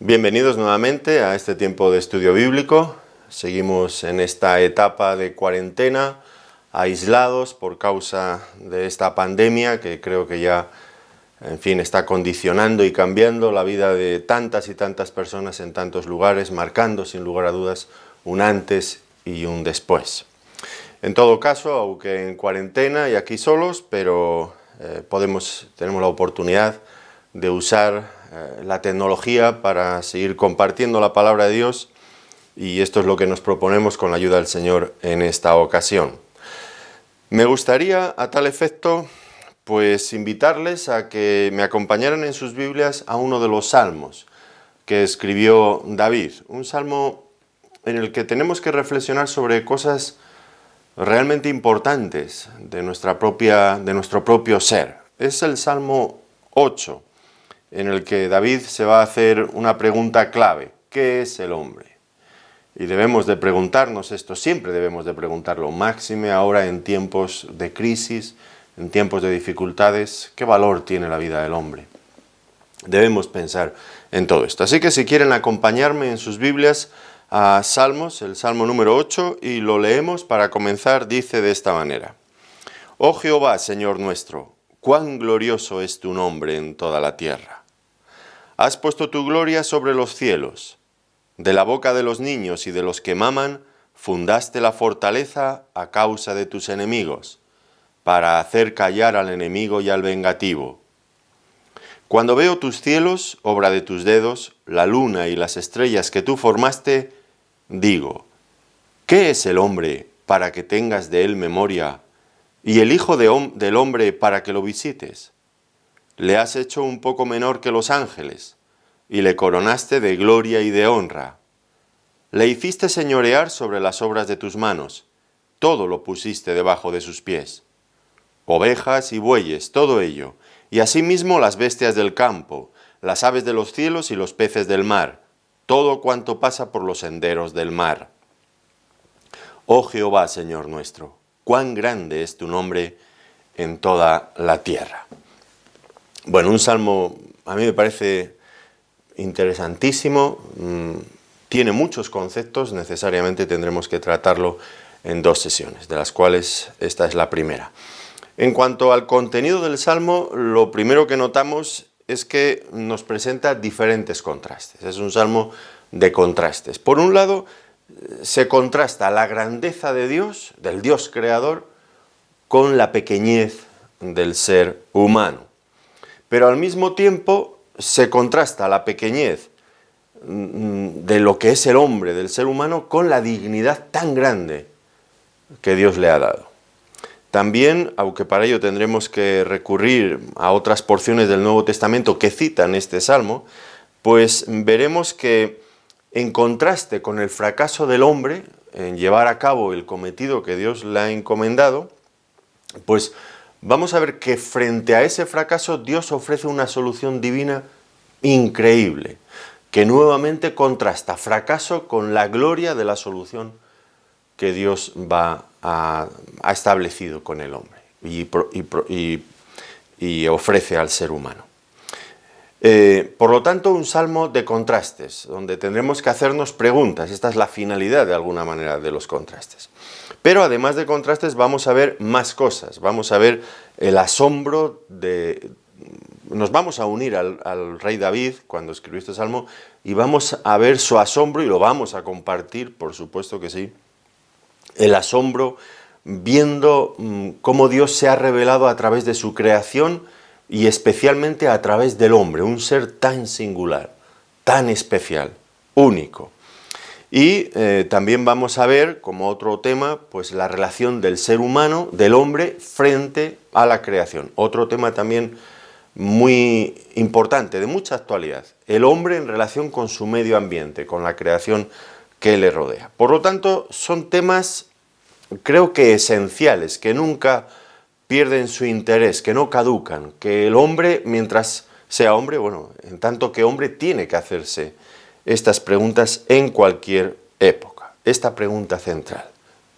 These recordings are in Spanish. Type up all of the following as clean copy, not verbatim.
Bienvenidos nuevamente a este tiempo de estudio bíblico. Seguimos en esta etapa de cuarentena, aislados por causa de esta pandemia que creo que ya, está condicionando y cambiando la vida de tantas y tantas personas en tantos lugares, marcando sin lugar a dudas un antes y un después. En todo caso, aunque en cuarentena y aquí solos, pero tenemos la oportunidad de usar la tecnología para seguir compartiendo la palabra de Dios, y esto es lo que nos proponemos con la ayuda del Señor en esta ocasión. Me gustaría, a tal efecto, pues invitarles a que me acompañaran en sus Biblias a uno de los salmos que escribió David, un salmo en el que tenemos que reflexionar sobre cosas realmente importantes de nuestro propio ser. Es el Salmo 8, en el que David se va a hacer una pregunta clave: ¿qué es el hombre? Y debemos de preguntarnos esto, siempre debemos de preguntarlo, máxime ahora en tiempos de crisis, en tiempos de dificultades. ¿Qué valor tiene la vida del hombre? Debemos pensar en todo esto. Así que si quieren acompañarme en sus Biblias a Salmos, el Salmo número 8, y lo leemos para comenzar, dice de esta manera: Oh Jehová, Señor nuestro, cuán glorioso es tu nombre en toda la tierra. Has puesto tu gloria sobre los cielos. De la boca de los niños y de los que maman, fundaste la fortaleza a causa de tus enemigos, para hacer callar al enemigo y al vengativo. Cuando veo tus cielos, obra de tus dedos, la luna y las estrellas que tú formaste, digo: ¿qué es el hombre para que tengas de él memoria, y el hijo del hombre para que lo visites? Le has hecho un poco menor que los ángeles, y le coronaste de gloria y de honra. Le hiciste señorear sobre las obras de tus manos, todo lo pusiste debajo de sus pies. Ovejas y bueyes, todo ello, y asimismo las bestias del campo, las aves de los cielos y los peces del mar, todo cuanto pasa por los senderos del mar. Oh Jehová, Señor nuestro, cuán grande es tu nombre en toda la tierra. Bueno, un salmo a mí me parece interesantísimo, tiene muchos conceptos, necesariamente tendremos que tratarlo en 2 sesiones, de las cuales esta es la primera. En cuanto al contenido del salmo, lo primero que notamos es que nos presenta diferentes contrastes. Es un salmo de contrastes. Por un lado, se contrasta la grandeza de Dios, del Dios creador, con la pequeñez del ser humano. Pero al mismo tiempo se contrasta la pequeñez de lo que es el hombre, del ser humano, con la dignidad tan grande que Dios le ha dado. También, aunque para ello tendremos que recurrir a otras porciones del Nuevo Testamento que citan este salmo, pues veremos que, en contraste con el fracaso del hombre en llevar a cabo el cometido que Dios le ha encomendado, pues vamos a ver que frente a ese fracaso Dios ofrece una solución divina increíble, que nuevamente contrasta fracaso con la gloria de la solución que Dios ha establecido con el hombre y ofrece al ser humano. Por lo tanto, un salmo de contrastes, donde tendremos que hacernos preguntas. Esta es la finalidad, de alguna manera, de los contrastes. Pero además de contrastes vamos a ver más cosas, vamos a ver el asombro nos vamos a unir al rey David cuando escribió este salmo, y vamos a ver su asombro, y lo vamos a compartir, por supuesto que sí, el asombro viendo cómo Dios se ha revelado a través de su creación y especialmente a través del hombre, un ser tan singular, tan especial, único. Y también vamos a ver, como otro tema, pues la relación del ser humano, del hombre, frente a la creación. Otro tema también muy importante, de mucha actualidad. El hombre en relación con su medio ambiente, con la creación que le rodea. Por lo tanto, son temas, creo que esenciales, que nunca pierden su interés, que no caducan, que el hombre, mientras sea hombre, en tanto que hombre, tiene que hacerse estas preguntas en cualquier época. Esta pregunta central: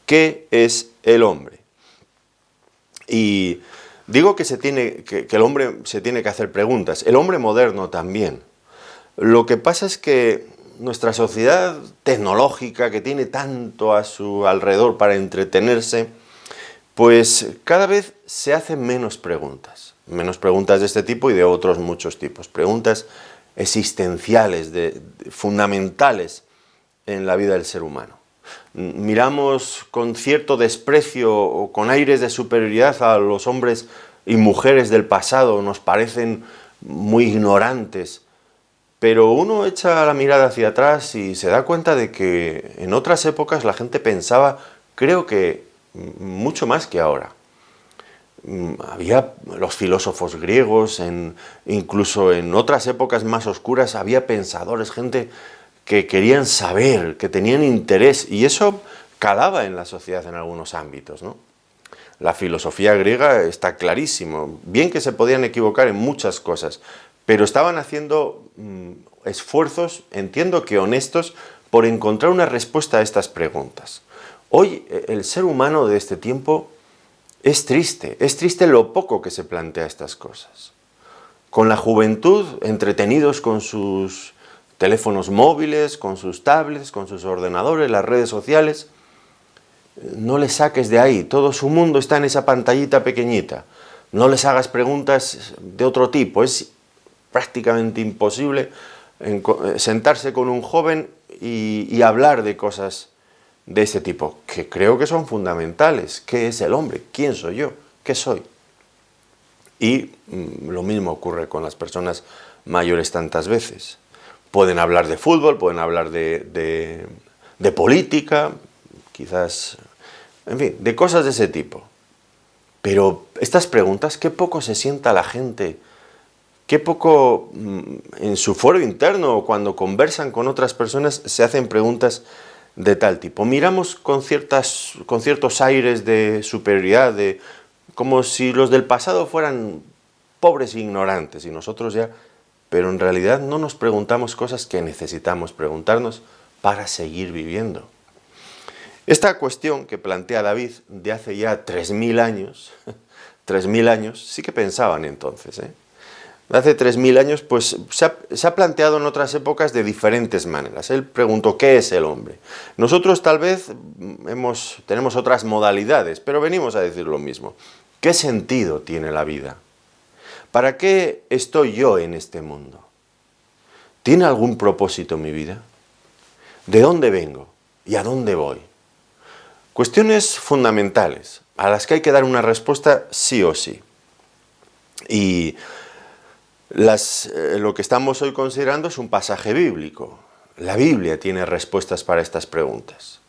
¿qué es el hombre? Y digo que el hombre se tiene que hacer preguntas, el hombre moderno también. Lo que pasa es que nuestra sociedad tecnológica, que tiene tanto a su alrededor para entretenerse, pues cada vez se hacen menos preguntas de este tipo y de otros muchos tipos, preguntas existenciales, fundamentales en la vida del ser humano. Miramos con cierto desprecio o con aires de superioridad a los hombres y mujeres del pasado, nos parecen muy ignorantes, pero uno echa la mirada hacia atrás y se da cuenta de que en otras épocas la gente pensaba, creo que mucho más que ahora. Había los filósofos griegos, incluso en otras épocas más oscuras había pensadores, gente que querían saber, que tenían interés, y eso calaba en la sociedad en algunos ámbitos, ¿no? La filosofía griega está clarísimo, bien que se podían equivocar en muchas cosas, pero estaban haciendo esfuerzos, entiendo que honestos, por encontrar una respuesta a estas preguntas. Hoy el ser humano de este tiempo es triste lo poco que se plantea estas cosas. Con la juventud, entretenidos con sus teléfonos móviles, con sus tablets, con sus ordenadores, las redes sociales, no les saques de ahí, todo su mundo está en esa pantallita pequeñita. No les hagas preguntas de otro tipo, es prácticamente imposible sentarse con un joven y hablar de cosas de este tipo, que creo que son fundamentales. ¿Qué es el hombre? ¿Quién soy yo? ¿Qué soy? Y lo mismo ocurre con las personas mayores tantas veces. Pueden hablar de fútbol, pueden hablar de política, quizás, en fin, de cosas de ese tipo. Pero estas preguntas, qué poco se sienta la gente, qué poco en su foro interno o cuando conversan con otras personas se hacen preguntas de tal tipo. Miramos con ciertos aires de superioridad, como si los del pasado fueran pobres e ignorantes y nosotros ya, pero en realidad no nos preguntamos cosas que necesitamos preguntarnos para seguir viviendo. Esta cuestión que plantea David de hace ya 3000 años, 3000 años, sí que pensaban entonces, de hace 3000 años, pues se ha planteado en otras épocas de diferentes maneras. Él preguntó, ¿qué es el hombre? Nosotros tal vez tenemos otras modalidades, pero venimos a decir lo mismo. ¿Qué sentido tiene la vida? ¿Para qué estoy yo en este mundo? ¿Tiene algún propósito mi vida? ¿De dónde vengo? ¿Y a dónde voy? Cuestiones fundamentales, a las que hay que dar una respuesta sí o sí. Y lo que estamos hoy considerando es un pasaje bíblico. La Biblia tiene respuestas para estas preguntas.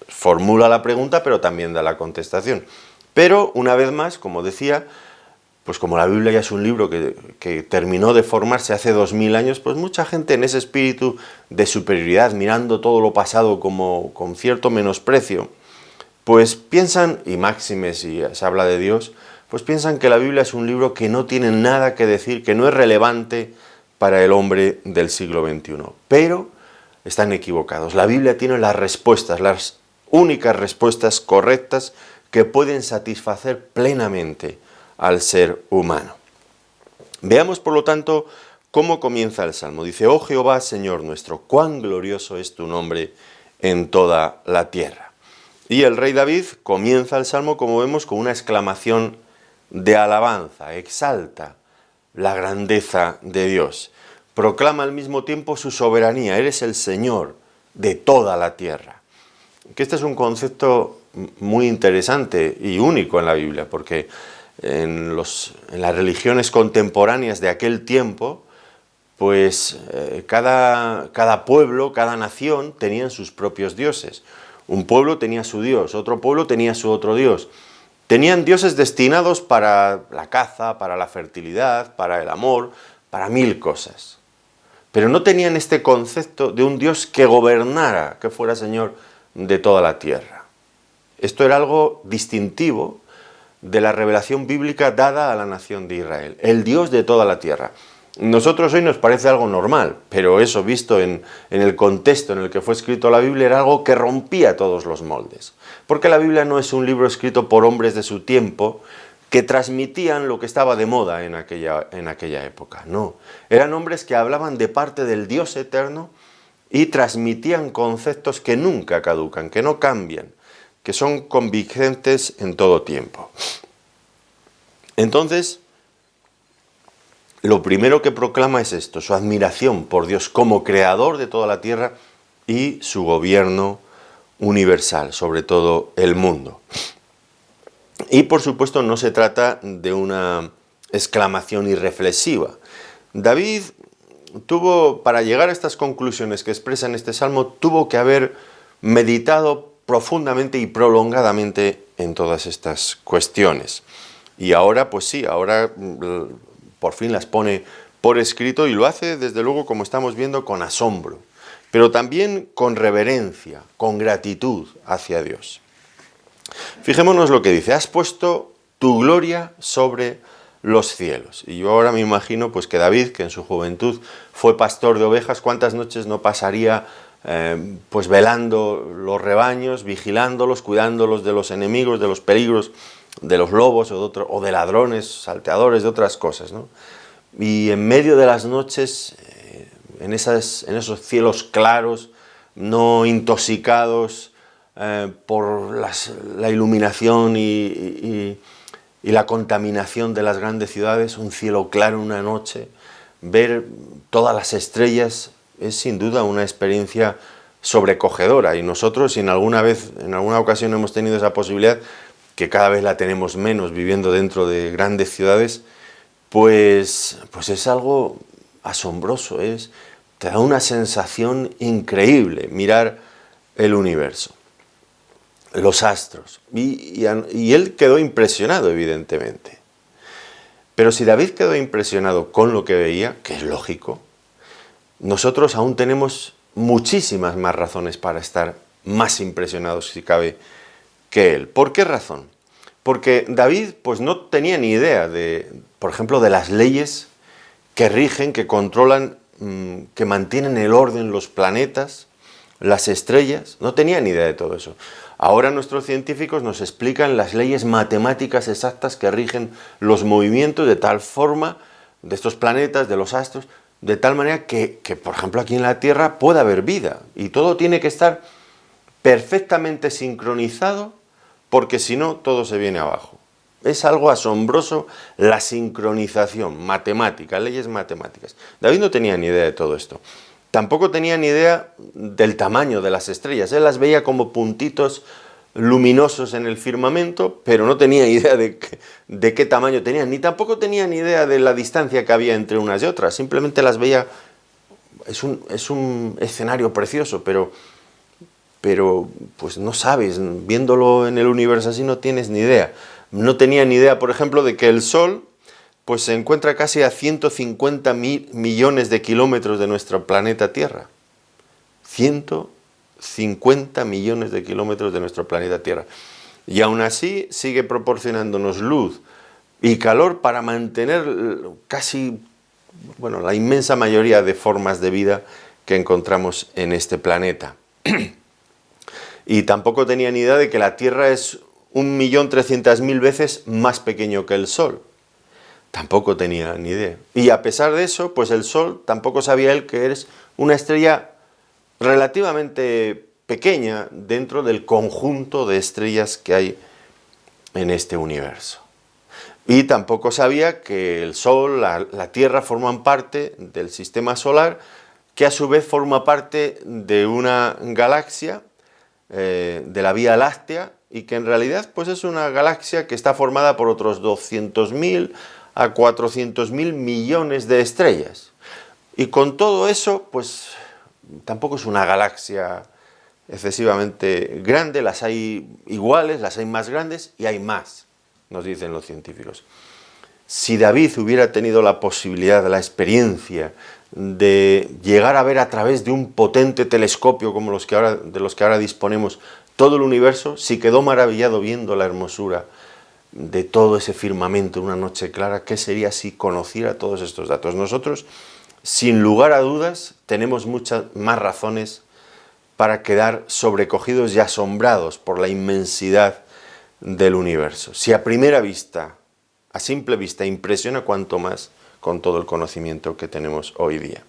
Formula la pregunta, pero también da la contestación. Pero, una vez más, como decía, pues como la Biblia ya es un libro que terminó de formarse hace 2000 años, pues mucha gente en ese espíritu de superioridad, mirando todo lo pasado como con cierto menosprecio, pues piensan, y máxime si se habla de Dios, pues piensan que la Biblia es un libro que no tiene nada que decir, que no es relevante para el hombre del siglo XXI. Pero están equivocados. La Biblia tiene las respuestas, las únicas respuestas correctas que pueden satisfacer plenamente al ser humano. Veamos, por lo tanto, cómo comienza el Salmo. Dice, oh Jehová, Señor nuestro, cuán glorioso es tu nombre en toda la tierra. Y el rey David comienza el Salmo, como vemos, con una exclamación de alabanza, exalta la grandeza de Dios. Proclama al mismo tiempo su soberanía, eres el Señor de toda la tierra. Que este es un concepto muy interesante y único en la Biblia, porque en las religiones contemporáneas de aquel tiempo, pues cada pueblo, cada nación tenían sus propios dioses. Un pueblo tenía su dios, otro pueblo tenía su otro dios. Tenían dioses destinados para la caza, para la fertilidad, para el amor, para 1000 cosas. Pero no tenían este concepto de un Dios que gobernara, que fuera Señor de toda la tierra. Esto era algo distintivo de la revelación bíblica dada a la nación de Israel, el Dios de toda la tierra. Nosotros hoy nos parece algo normal, pero eso visto en el contexto en el que fue escrito la Biblia era algo que rompía todos los moldes. Porque la Biblia no es un libro escrito por hombres de su tiempo que transmitían lo que estaba de moda en aquella época. No, eran hombres que hablaban de parte del Dios eterno y transmitían conceptos que nunca caducan, que no cambian, que son convincentes en todo tiempo. Entonces, lo primero que proclama es esto, su admiración por Dios como creador de toda la tierra y su gobierno universal, sobre todo el mundo. Y por supuesto no se trata de una exclamación irreflexiva. David tuvo, para llegar a estas conclusiones que expresa en este salmo, tuvo que haber meditado profundamente y prolongadamente en todas estas cuestiones. Y ahora, pues sí, ahora por fin las pone por escrito y lo hace, desde luego, como estamos viendo, con asombro, pero también con reverencia, con gratitud hacia Dios. Fijémonos lo que dice, has puesto tu gloria sobre los cielos. Y yo ahora me imagino pues que David, que en su juventud fue pastor de ovejas, ¿cuántas noches no pasaría pues velando los rebaños, vigilándolos, cuidándolos de los enemigos, de los peligros, de los lobos o de ladrones, salteadores, de otras cosas, ¿no? Y en medio de las noches, en esos cielos claros, no intoxicados por la iluminación y la contaminación de las grandes ciudades, un cielo claro una noche, ver todas las estrellas es sin duda una experiencia sobrecogedora. Y nosotros, si en alguna ocasión hemos tenido esa posibilidad, que cada vez la tenemos menos viviendo dentro de grandes ciudades, pues es algo asombroso, te da una sensación increíble mirar el universo, los astros, y él quedó impresionado, evidentemente. Pero si David quedó impresionado con lo que veía, que es lógico, nosotros aún tenemos muchísimas más razones para estar más impresionados, si cabe, que él. ¿Por qué razón? Porque David pues no tenía ni idea por ejemplo, de las leyes que rigen, que controlan, que mantienen el orden los planetas, las estrellas. No tenía ni idea de todo eso. Ahora nuestros científicos nos explican las leyes matemáticas exactas que rigen los movimientos de tal forma de estos planetas, de los astros, de tal manera que, por ejemplo, aquí en la Tierra pueda haber vida. Y todo tiene que estar perfectamente sincronizado, porque si no, todo se viene abajo. Es algo asombroso la sincronización matemática, leyes matemáticas. David no tenía ni idea de todo esto. Tampoco tenía ni idea del tamaño de las estrellas. Él las veía como puntitos luminosos en el firmamento, pero no tenía idea de qué tamaño tenían. Ni tampoco tenía ni idea de la distancia que había entre unas y otras. Simplemente las veía. Es un escenario precioso, pero pues no sabes, viéndolo en el universo así no tienes ni idea. No tenía ni idea, por ejemplo, de que el Sol pues se encuentra casi a 150 millones de kilómetros de nuestro planeta Tierra. 150 millones de kilómetros de nuestro planeta Tierra. Y aún así sigue proporcionándonos luz y calor para mantener casi, la inmensa mayoría de formas de vida que encontramos en este planeta. Y tampoco tenía ni idea de que la Tierra es 1.300.000 veces más pequeño que el Sol. Tampoco tenía ni idea. Y a pesar de eso, pues el Sol tampoco sabía él que es una estrella relativamente pequeña dentro del conjunto de estrellas que hay en este universo. Y tampoco sabía que el Sol, la Tierra forman parte del sistema solar, que a su vez forma parte de una galaxia, de la Vía Láctea, y que en realidad pues es una galaxia que está formada por otros 200.000 a 400.000 millones de estrellas. Y con todo eso, pues tampoco es una galaxia excesivamente grande, las hay iguales, las hay más grandes y hay más, nos dicen los científicos. Si David hubiera tenido la posibilidad, la experiencia de llegar a ver a través de un potente telescopio como de los que ahora disponemos todo el universo, si quedó maravillado viendo la hermosura de todo ese firmamento en una noche clara, ¿qué sería si conociera todos estos datos? Nosotros, sin lugar a dudas, tenemos muchas más razones para quedar sobrecogidos y asombrados por la inmensidad del universo. Si a primera vista a simple vista impresiona, cuanto más con todo el conocimiento que tenemos hoy día.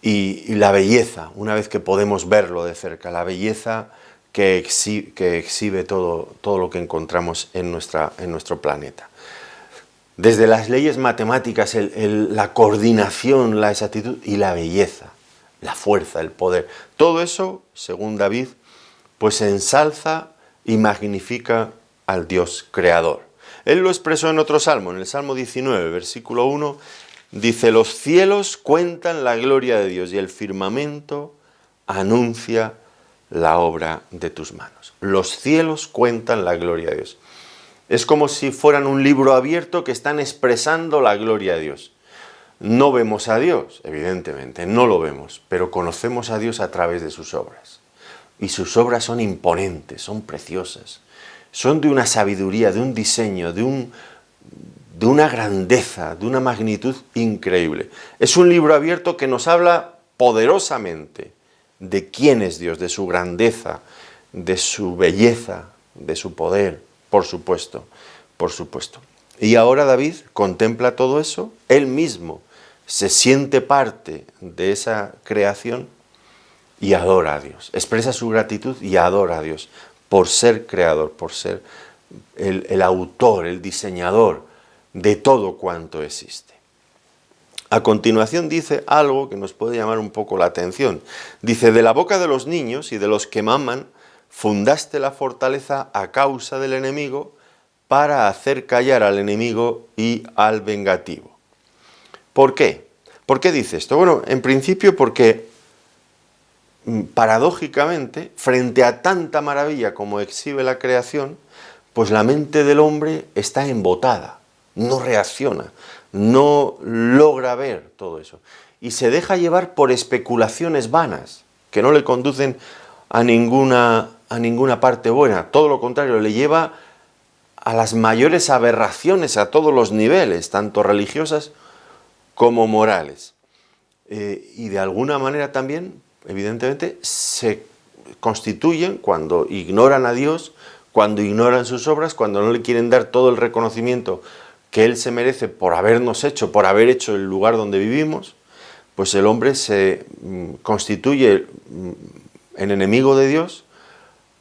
Y la belleza, una vez que podemos verlo de cerca, la belleza que exhibe todo lo que encontramos en nuestro planeta. Desde las leyes matemáticas, la coordinación, la exactitud y la belleza, la fuerza, el poder. Todo eso, según David, pues ensalza y magnifica al Dios creador. Él lo expresó en otro salmo, en el Salmo 19, versículo 1, dice: los cielos cuentan la gloria de Dios y el firmamento anuncia la obra de tus manos. Los cielos cuentan la gloria de Dios. Es como si fueran un libro abierto que están expresando la gloria de Dios. No vemos a Dios, evidentemente, no lo vemos, pero conocemos a Dios a través de sus obras. Y sus obras son imponentes, son preciosas, son de una sabiduría, de un diseño, de una grandeza, de una magnitud increíble. Es un libro abierto que nos habla poderosamente de quién es Dios, de su grandeza, de su belleza, de su poder, por supuesto, por supuesto. Y ahora David contempla todo eso, él mismo se siente parte de esa creación y adora a Dios, expresa su gratitud y adora a Dios por ser creador, por ser el autor, el diseñador de todo cuanto existe. A continuación dice algo que nos puede llamar un poco la atención. Dice: de la boca de los niños y de los que maman, fundaste la fortaleza a causa del enemigo, para hacer callar al enemigo y al vengativo. ¿Por qué? ¿Por qué dice esto? Bueno, en principio porque, paradójicamente, frente a tanta maravilla como exhibe la creación, pues la mente del hombre está embotada, no reacciona, no logra ver todo eso. Y se deja llevar por especulaciones vanas, que no le conducen a ninguna parte buena. Todo lo contrario, le lleva a las mayores aberraciones a todos los niveles, tanto religiosas como morales. Y de alguna manera también, evidentemente, se constituyen cuando ignoran a Dios, cuando ignoran sus obras, cuando no le quieren dar todo el reconocimiento que Él se merece por habernos hecho, por haber hecho el lugar donde vivimos, pues el hombre se constituye en enemigo de Dios,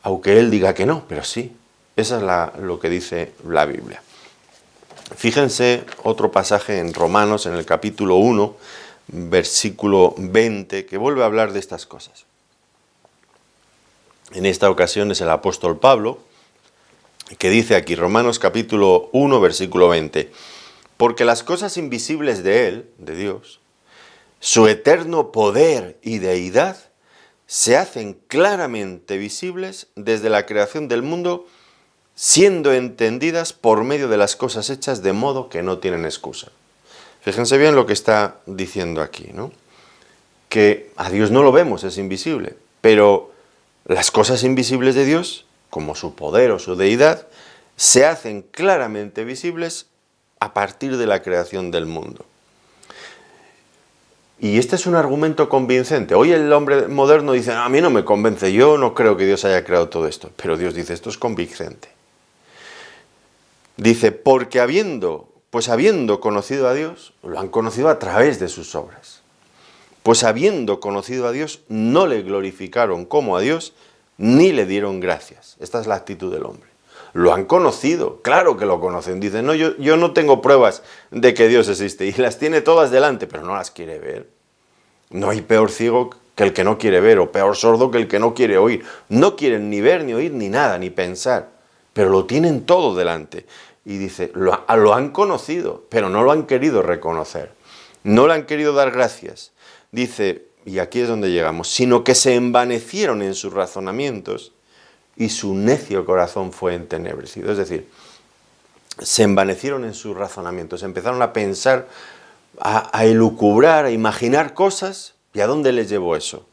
aunque Él diga que no, pero sí. Esa es lo que dice la Biblia. Fíjense otro pasaje en Romanos, en el capítulo 1, versículo 20, que vuelve a hablar de estas cosas. En esta ocasión es el apóstol Pablo, que dice aquí, Romanos capítulo 1, versículo 20, porque las cosas invisibles de Él, de Dios, su eterno poder y deidad, se hacen claramente visibles desde la creación del mundo, siendo entendidas por medio de las cosas hechas, de modo que no tienen excusa. Fíjense bien lo que está diciendo aquí, ¿no? Que a Dios no lo vemos, es invisible, pero las cosas invisibles de Dios, como su poder o su deidad, se hacen claramente visibles a partir de la creación del mundo. Y este es un argumento convincente. Hoy el hombre moderno dice: a mí no me convence, yo no creo que Dios haya creado todo esto. Pero Dios dice: esto es convincente. Dice: porque habiendo conocido a Dios, lo han conocido a través de sus obras. Pues habiendo conocido a Dios, no le glorificaron como a Dios, ni le dieron gracias. Esta es la actitud del hombre. Lo han conocido, claro que lo conocen. Dicen: no, yo no tengo pruebas de que Dios existe. Y las tiene todas delante, pero no las quiere ver. No hay peor ciego que el que no quiere ver, o peor sordo que el que no quiere oír. No quieren ni ver, ni oír, ni nada, ni pensar. Pero lo tienen todo delante. Y dice: lo han conocido, pero no lo han querido reconocer. No le han querido dar gracias. Dice, y aquí es donde llegamos, sino que se envanecieron en sus razonamientos y su necio corazón fue entenebrecido. Es decir, se envanecieron en sus razonamientos, empezaron a pensar, a elucubrar, a imaginar cosas. ¿Y a dónde les llevó eso?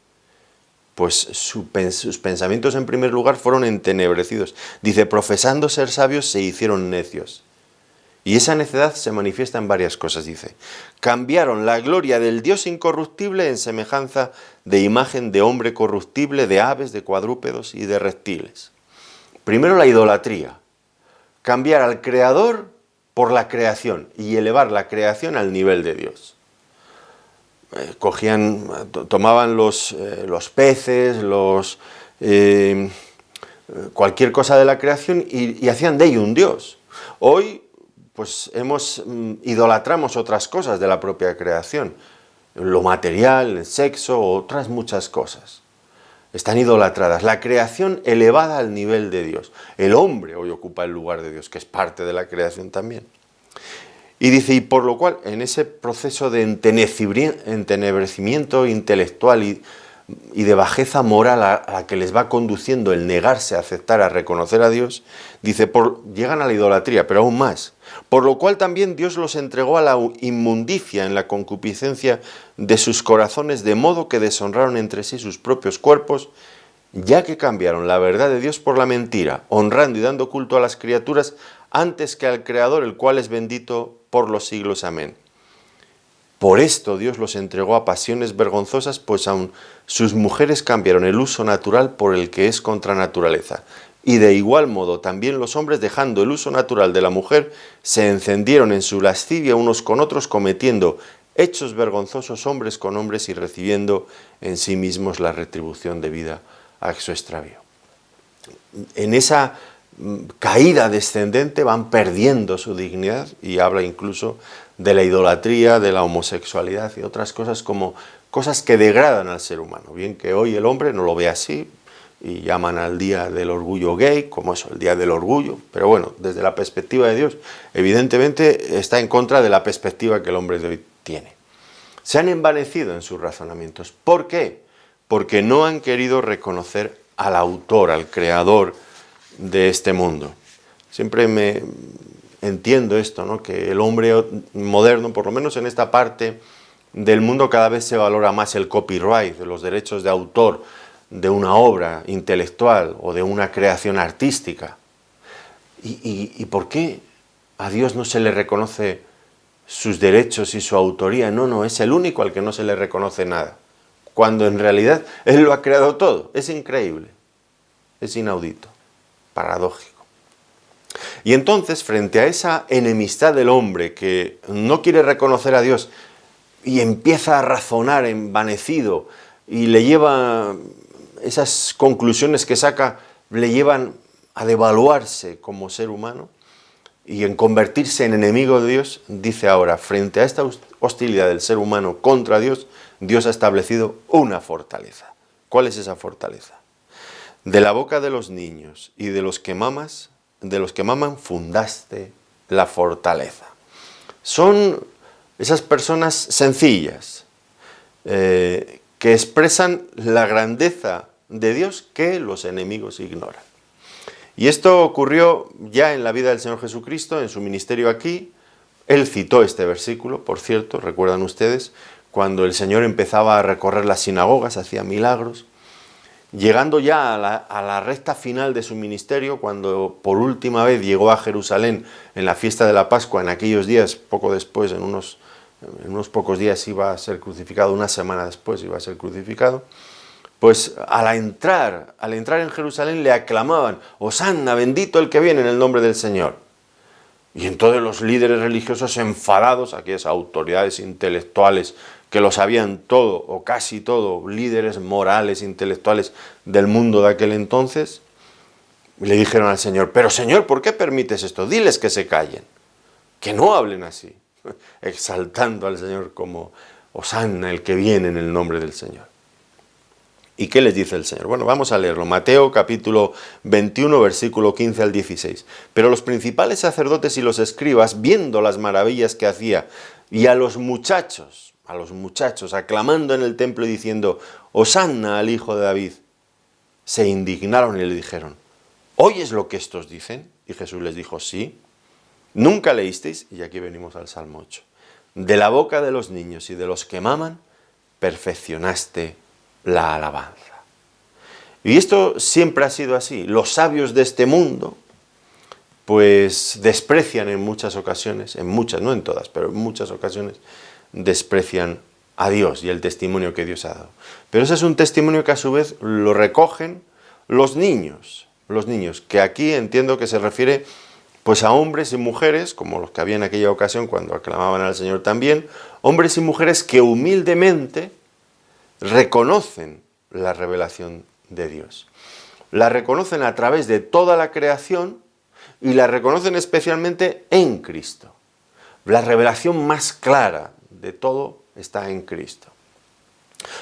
Pues sus pensamientos en primer lugar fueron entenebrecidos. Dice, profesando ser sabios se hicieron necios. Y esa necedad se manifiesta en varias cosas, dice. Cambiaron la gloria del Dios incorruptible en semejanza de imagen de hombre corruptible, de aves, de cuadrúpedos y de reptiles. Primero la idolatría. Cambiar al Creador por la creación y elevar la creación al nivel de Dios. Tomaban los peces, cualquier cosa de la creación y hacían de ello un Dios. Hoy pues idolatramos otras cosas de la propia creación, lo material, el sexo, otras muchas cosas. Están idolatradas. La creación elevada al nivel de Dios. El hombre hoy ocupa el lugar de Dios, que es parte de la creación también. Y dice, y por lo cual, en ese proceso de entenebrecimiento intelectual y de bajeza moral a la que les va conduciendo el negarse a aceptar, a reconocer a Dios, dice, llegan a la idolatría, pero aún más. Por lo cual también Dios los entregó a la inmundicia en la concupiscencia de sus corazones, de modo que deshonraron entre sí sus propios cuerpos, ya que cambiaron la verdad de Dios por la mentira, honrando y dando culto a las criaturas antes que al Creador, el cual es bendito por los siglos. Amén. Por esto Dios los entregó a pasiones vergonzosas, pues aun sus mujeres cambiaron el uso natural por el que es contra naturaleza. Y de igual modo también los hombres, dejando el uso natural de la mujer, se encendieron en su lascivia unos con otros, cometiendo hechos vergonzosos hombres con hombres y recibiendo en sí mismos la retribución debida a su extravío. En esa caída descendente van perdiendo su dignidad, y habla incluso de la idolatría, de la homosexualidad y otras cosas como cosas que degradan al ser humano. Bien que hoy el hombre no lo ve así y llaman al día del orgullo gay como eso, el día del orgullo, pero bueno, desde la perspectiva de Dios, evidentemente está en contra de la perspectiva que el hombre de hoy tiene. Se han envanecido en sus razonamientos. ¿Por qué? Porque no han querido reconocer al autor, al creador de este mundo. Siempre me entiendo esto, ¿no? Que el hombre moderno, por lo menos en esta parte del mundo, cada vez se valora más el copyright, los derechos de autor de una obra intelectual o de una creación artística. ¿Y por qué a Dios no se le reconoce sus derechos y su autoría? No, es el único al que no se le reconoce nada, cuando en realidad Él lo ha creado todo. Es increíble, es inaudito, paradójico. Y entonces, frente a esa enemistad del hombre que no quiere reconocer a Dios y empieza a razonar envanecido y le lleva, esas conclusiones que saca le llevan a devaluarse como ser humano y en convertirse en enemigo de Dios, dice ahora, frente a esta hostilidad del ser humano contra Dios, Dios ha establecido una fortaleza. ¿Cuál es esa fortaleza? De la boca de los niños y de los que maman fundaste la fortaleza. Son esas personas sencillas que expresan la grandeza de Dios que los enemigos ignoran. Y esto ocurrió ya en la vida del Señor Jesucristo, en su ministerio aquí. Él citó este versículo, por cierto, recuerdan ustedes, cuando el Señor empezaba a recorrer las sinagogas, hacía milagros. Llegando ya a la recta final de su ministerio, cuando por última vez llegó a Jerusalén en la fiesta de la Pascua, en aquellos días, poco después, en unos pocos días iba a ser crucificado, una semana después iba a ser crucificado, pues al entrar en Jerusalén le aclamaban, Hosanna, bendito el que viene en el nombre del Señor. Y entonces los líderes religiosos enfadados, aquellas autoridades intelectuales que lo sabían todo o casi todo, líderes morales, intelectuales del mundo de aquel entonces, le dijeron al Señor, pero Señor, ¿por qué permites esto? Diles que se callen, que no hablen así, exaltando al Señor como Hosanna, el que viene en el nombre del Señor. ¿Y qué les dice el Señor? Bueno, vamos a leerlo. Mateo capítulo 21, versículo 15 al 16. Pero los principales sacerdotes y los escribas, viendo las maravillas que hacía, y a los muchachos aclamando en el templo y diciendo, Hosanna al Hijo de David, se indignaron y le dijeron, ¿oyes lo que estos dicen? Y Jesús les dijo, sí. ¿Nunca leísteis? Y aquí venimos al Salmo 8. De la boca de los niños y de los que maman, perfeccionaste la alabanza. Y esto siempre ha sido así. Los sabios de este mundo, pues desprecian en muchas ocasiones, no en todas, pero en muchas ocasiones, desprecian a Dios y el testimonio que Dios ha dado. Pero ese es un testimonio que a su vez lo recogen los niños, que aquí entiendo que se refiere Pues a hombres y mujeres, como los que había en aquella ocasión cuando aclamaban al Señor también, hombres y mujeres que humildemente reconocen la revelación de Dios. La reconocen a través de toda la creación y la reconocen especialmente en Cristo. La revelación más clara de todo está en Cristo.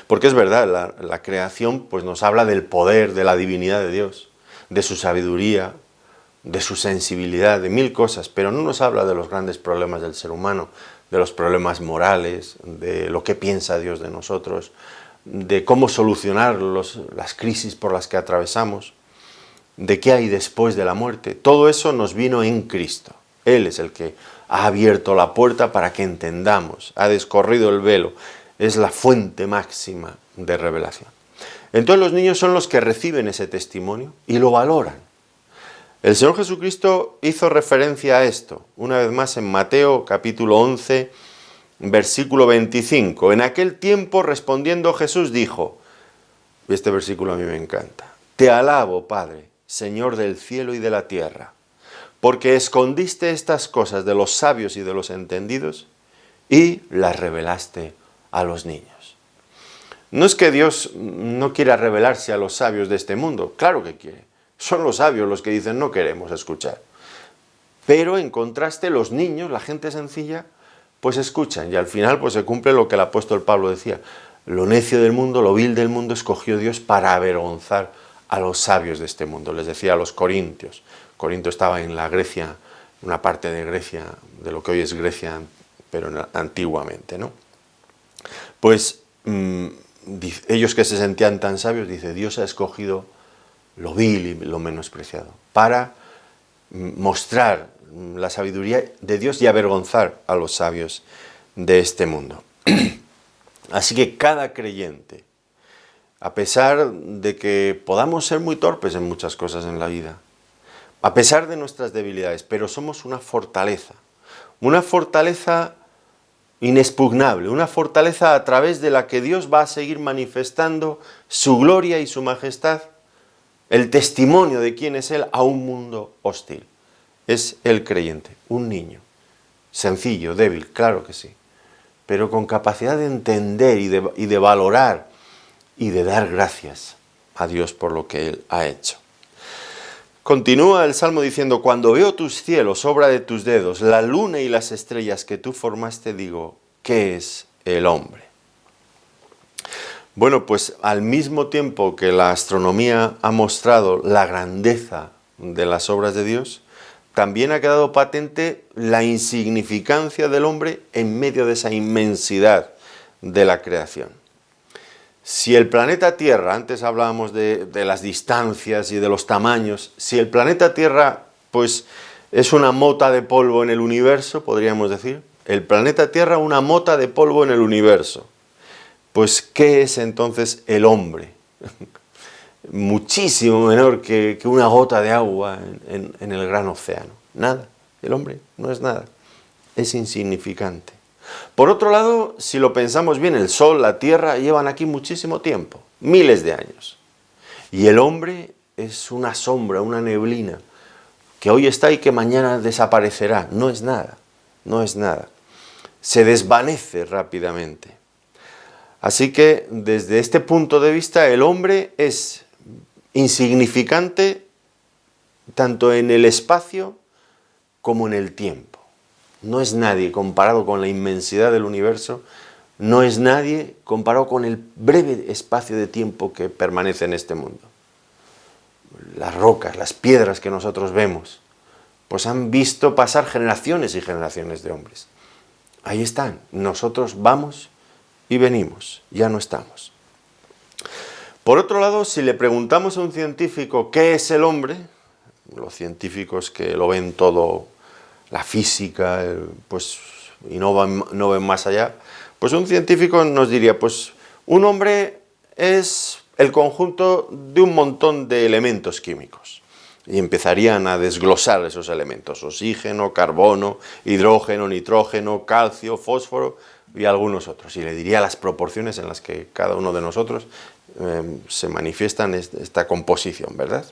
Porque es verdad, la creación pues nos habla del poder, de la divinidad de Dios, de su sabiduría, de su sensibilidad, de mil cosas, pero no nos habla de los grandes problemas del ser humano, de los problemas morales, de lo que piensa Dios de nosotros, de cómo solucionar las crisis por las que atravesamos, de qué hay después de la muerte. Todo eso nos vino en Cristo. Él es el que ha abierto la puerta para que entendamos, ha descorrido el velo, es la fuente máxima de revelación. Entonces los niños son los que reciben ese testimonio y lo valoran. El Señor Jesucristo hizo referencia a esto, una vez más en Mateo capítulo 11, versículo 25. En aquel tiempo respondiendo Jesús dijo, y este versículo a mí me encanta, te alabo, Padre, Señor del cielo y de la tierra, porque escondiste estas cosas de los sabios y de los entendidos y las revelaste a los niños. No es que Dios no quiera revelarse a los sabios de este mundo, claro que quiere. Son los sabios los que dicen no queremos escuchar. Pero en contraste los niños, la gente sencilla, pues escuchan y al final pues se cumple lo que el apóstol Pablo decía. Lo necio del mundo, lo vil del mundo escogió Dios para avergonzar a los sabios de este mundo. Les decía a los corintios. Corinto estaba en la Grecia, una parte de Grecia, de lo que hoy es Grecia, pero antiguamente, ¿no? Pues ellos que se sentían tan sabios, dice, Dios ha escogido lo vil y lo menospreciado, para mostrar la sabiduría de Dios y avergonzar a los sabios de este mundo. Así que cada creyente, a pesar de que podamos ser muy torpes en muchas cosas en la vida, a pesar de nuestras debilidades, pero somos una fortaleza inexpugnable, una fortaleza a través de la que Dios va a seguir manifestando su gloria y su majestad, el testimonio de quién es Él a un mundo hostil. Es el creyente, un niño, sencillo, débil, claro que sí, pero con capacidad de entender y de valorar y de dar gracias a Dios por lo que Él ha hecho. Continúa el Salmo diciendo, cuando veo tus cielos, obra de tus dedos, la luna y las estrellas que tú formaste, digo, ¿qué es el hombre? Bueno, pues al mismo tiempo que la astronomía ha mostrado la grandeza de las obras de Dios, también ha quedado patente la insignificancia del hombre en medio de esa inmensidad de la creación. Si el planeta Tierra, antes hablábamos de las distancias y de los tamaños, si el planeta Tierra pues es una mota de polvo en el universo, podríamos decir, el planeta Tierra una mota de polvo en el universo, pues ¿qué es entonces el hombre? Muchísimo menor que una gota de agua en el gran océano. Nada, el hombre no es nada, es insignificante. Por otro lado, si lo pensamos bien, el Sol, la Tierra llevan aquí muchísimo tiempo, miles de años. Y el hombre es una sombra, una neblina, que hoy está y que mañana desaparecerá. No es nada, no es nada. Se desvanece rápidamente. Así que desde este punto de vista el hombre es insignificante tanto en el espacio como en el tiempo. No es nadie comparado con la inmensidad del universo, no es nadie comparado con el breve espacio de tiempo que permanece en este mundo. Las rocas, las piedras que nosotros vemos, pues han visto pasar generaciones y generaciones de hombres. Ahí están, nosotros vamos y venimos, ya no estamos. Por otro lado, si le preguntamos a un científico qué es el hombre, los científicos que lo ven todo, la física, pues, y no ven más allá, pues un científico nos diría, pues un hombre es el conjunto de un montón de elementos químicos. Y empezarían a desglosar esos elementos, oxígeno, carbono, hidrógeno, nitrógeno, calcio, fósforo y algunos otros. Y le diría las proporciones en las que cada uno de nosotros se manifiesta esta composición, ¿verdad?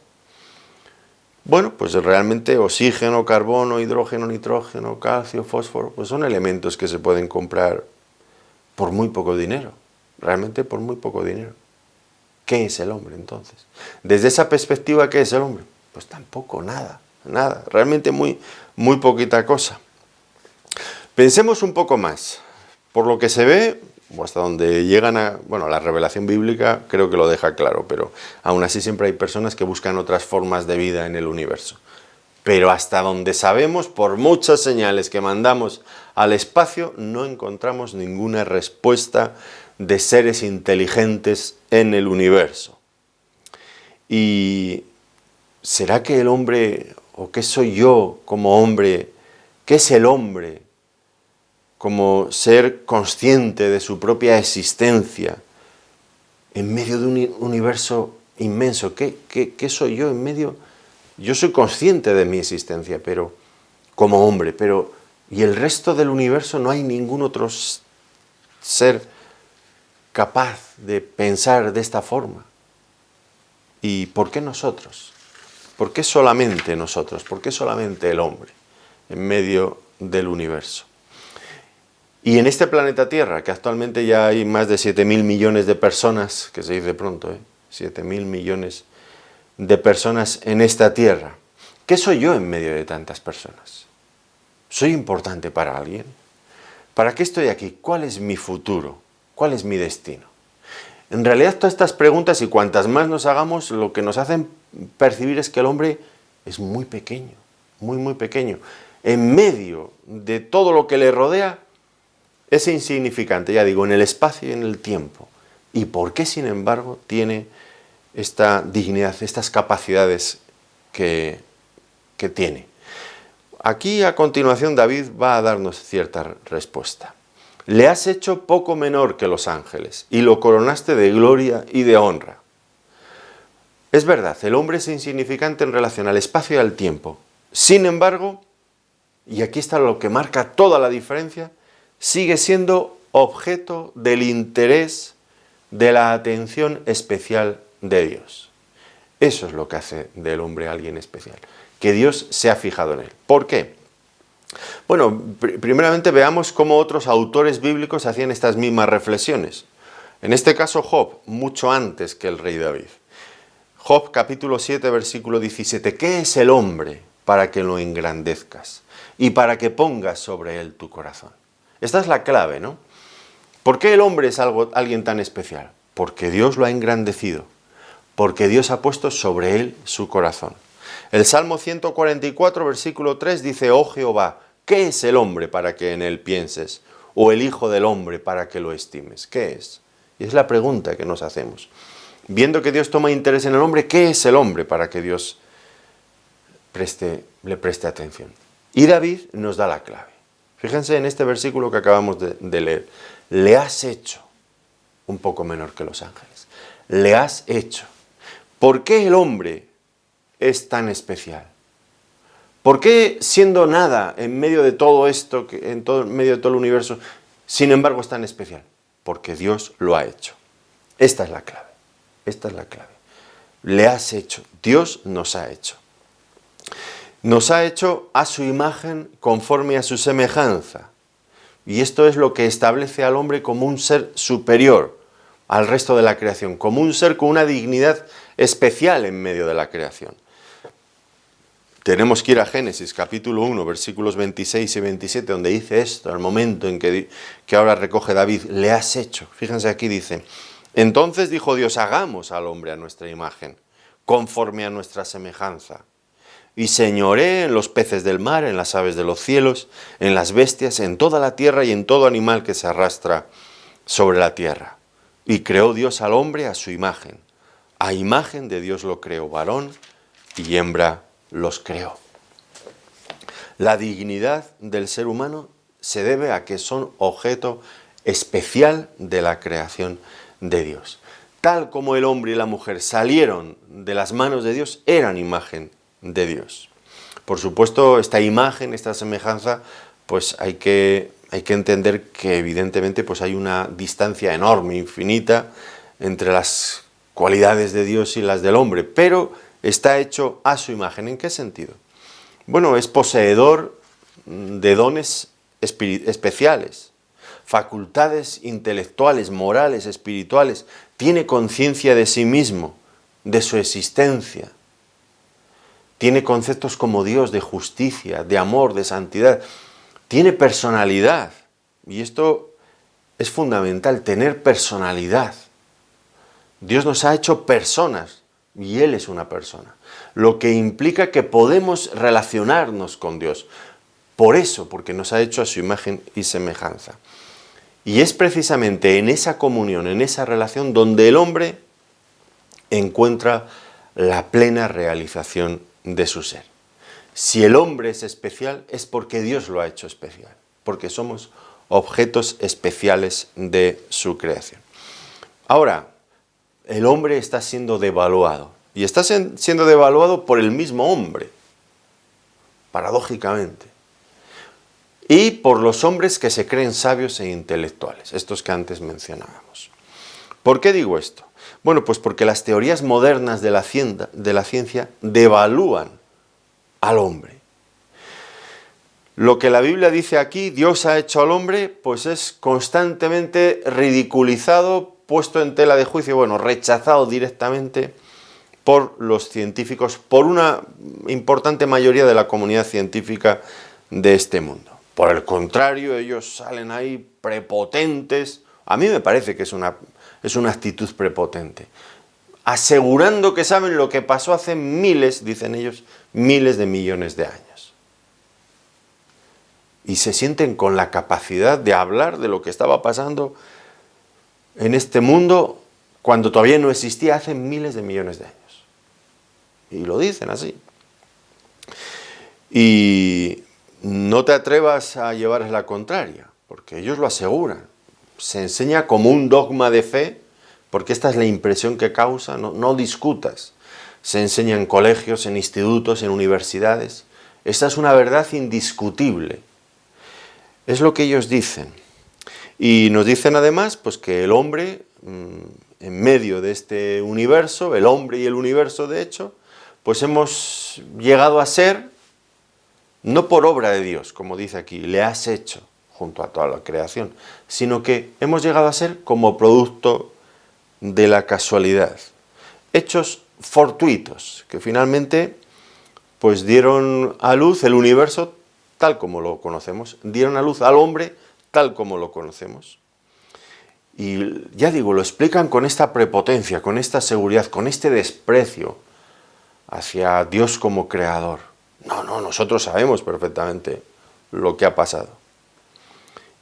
Bueno, pues realmente oxígeno, carbono, hidrógeno, nitrógeno, calcio, fósforo, pues son elementos que se pueden comprar por muy poco dinero, realmente por muy poco dinero. ¿Qué es el hombre entonces? Desde esa perspectiva, ¿qué es el hombre? Pues tampoco nada, nada, realmente muy poquita cosa. Pensemos un poco más. Por lo que se ve, o hasta donde llegan a... Bueno, la revelación bíblica creo que lo deja claro, pero aún así siempre hay personas que buscan otras formas de vida en el universo. Pero hasta donde sabemos, por muchas señales que mandamos al espacio, no encontramos ninguna respuesta de seres inteligentes en el universo. ¿Y será que el hombre, o qué soy yo como hombre, qué es el hombre como ser consciente de su propia existencia en medio de un universo inmenso? ¿Qué soy yo en medio? Yo soy consciente de mi existencia, pero como hombre, pero y el resto del universo no hay ningún otro ser capaz de pensar de esta forma. ¿Y por qué nosotros? ¿Por qué solamente nosotros? ¿Por qué solamente el hombre en medio del universo? Y en este planeta Tierra, que actualmente ya hay más de 7.000 millones de personas, que se dice pronto, 7.000 millones de personas en esta Tierra, ¿qué soy yo en medio de tantas personas? ¿Soy importante para alguien? ¿Para qué estoy aquí? ¿Cuál es mi futuro? ¿Cuál es mi destino? En realidad todas estas preguntas, y cuantas más nos hagamos, lo que nos hacen percibir es que el hombre es muy pequeño, muy pequeño. En medio de todo lo que le rodea, es insignificante, ya digo, en el espacio y en el tiempo. ¿Y por qué, sin embargo, tiene esta dignidad, estas capacidades que tiene? Aquí, a continuación, David va a darnos cierta respuesta. Le has hecho poco menor que los ángeles, y lo coronaste de gloria y de honra. Es verdad, el hombre es insignificante en relación al espacio y al tiempo. Sin embargo, y aquí está lo que marca toda la diferencia, sigue siendo objeto del interés, de la atención especial de Dios. Eso es lo que hace del hombre alguien especial, que Dios se ha fijado en él. ¿Por qué? Bueno, primeramente veamos cómo otros autores bíblicos hacían estas mismas reflexiones. En este caso Job, mucho antes que el rey David. Job capítulo 7, versículo 17. ¿Qué es el hombre para que lo engrandezcas y para que pongas sobre él tu corazón? Esta es la clave, ¿no? ¿Por qué el hombre es alguien tan especial? Porque Dios lo ha engrandecido, porque Dios ha puesto sobre él su corazón. El Salmo 144, versículo 3 dice: Oh Jehová, ¿qué es el hombre para que en él pienses? ¿O el hijo del hombre para que lo estimes? ¿Qué es? Y es la pregunta que nos hacemos. Viendo que Dios toma interés en el hombre, ¿qué es el hombre para que Dios le preste atención? Y David nos da la clave. Fíjense en este versículo que acabamos de leer. Le has hecho un poco menor que los ángeles. Le has hecho. ¿Por qué el hombre es tan especial? ¿Por qué, siendo nada en medio de todo esto, en medio de todo el universo, sin embargo es tan especial? Porque Dios lo ha hecho. Esta es la clave. Esta es la clave. Le has hecho. Dios nos ha hecho. Nos ha hecho a su imagen conforme a su semejanza. Y esto es lo que establece al hombre como un ser superior al resto de la creación, como un ser con una dignidad especial en medio de la creación. Tenemos que ir a Génesis capítulo 1, versículos 26 y 27, donde dice esto, el momento en que ahora recoge David: le has hecho. Fíjense aquí dice: entonces dijo Dios: hagamos al hombre a nuestra imagen, conforme a nuestra semejanza. Y señoré en los peces del mar, en las aves de los cielos, en las bestias, en toda la tierra y en todo animal que se arrastra sobre la tierra. Y creó Dios al hombre a su imagen. A imagen de Dios lo creó, varón y hembra los creó. La dignidad del ser humano se debe a que son objeto especial de la creación de Dios. Tal como el hombre y la mujer salieron de las manos de Dios, eran imagen de Dios. Por supuesto, esta imagen, esta semejanza, pues hay que entender que evidentemente pues hay una distancia enorme, infinita, entre las cualidades de Dios y las del hombre, pero está hecho a su imagen. ¿En qué sentido? Bueno, es poseedor de dones especiales, facultades intelectuales, morales, espirituales, tiene conciencia de sí mismo, de su existencia, tiene conceptos como Dios, de justicia, de amor, de santidad, tiene personalidad, y esto es fundamental, tener personalidad. Dios nos ha hecho personas, y Él es una persona, lo que implica que podemos relacionarnos con Dios. Por eso, porque nos ha hecho a su imagen y semejanza. Y es precisamente en esa comunión, en esa relación, donde el hombre encuentra la plena realización de su ser. Si el hombre es especial, es porque Dios lo ha hecho especial, porque somos objetos especiales de su creación. Ahora, el hombre está siendo devaluado, y está siendo devaluado por el mismo hombre, paradójicamente, y por los hombres que se creen sabios e intelectuales, estos que antes mencionábamos. ¿Por qué digo esto? Bueno, pues porque las teorías modernas de la ciencia devalúan al hombre. Lo que la Biblia dice aquí, Dios ha hecho al hombre, pues es constantemente ridiculizado, puesto en tela de juicio, bueno, rechazado directamente por los científicos, por una importante mayoría de la comunidad científica de este mundo. Por el contrario, ellos salen ahí prepotentes. A mí me parece que es una actitud prepotente, asegurando que saben lo que pasó hace miles, dicen ellos, miles de millones de años. Y se sienten con la capacidad de hablar de lo que estaba pasando en este mundo cuando todavía no existía hace miles de millones de años. Y lo dicen así. Y no te atrevas a llevarles la contraria, porque ellos lo aseguran. Se enseña como un dogma de fe, porque esta es la impresión que causa, no discutas. Se enseña en colegios, en institutos, en universidades. Esta es una verdad indiscutible. Es lo que ellos dicen. Y nos dicen además pues, que el hombre, en medio de este universo, el hombre y el universo de hecho, pues hemos llegado a ser, no por obra de Dios, como dice aquí, le has hecho junto a toda la creación, sino que hemos llegado a ser como producto de la casualidad. Hechos fortuitos, que finalmente pues dieron a luz el universo tal como lo conocemos, dieron a luz al hombre tal como lo conocemos. Y ya digo, lo explican con esta prepotencia, con esta seguridad, con este desprecio hacia Dios como creador. No, nosotros sabemos perfectamente lo que ha pasado.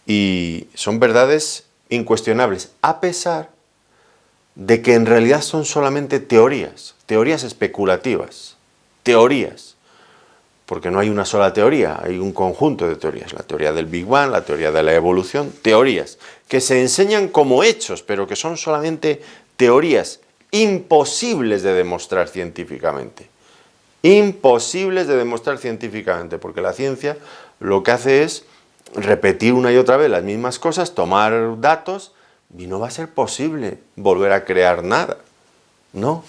Y son verdades incuestionables, a pesar de que en realidad son solamente teorías especulativas, teorías, porque no hay una sola teoría, hay un conjunto de teorías, la teoría del Big Bang, la teoría de la evolución, teorías que se enseñan como hechos, pero que son solamente teorías imposibles de demostrar científicamente. Imposibles de demostrar científicamente, porque la ciencia lo que hace es repetir una y otra vez las mismas cosas, tomar datos, y no va a ser posible volver a crear nada. No,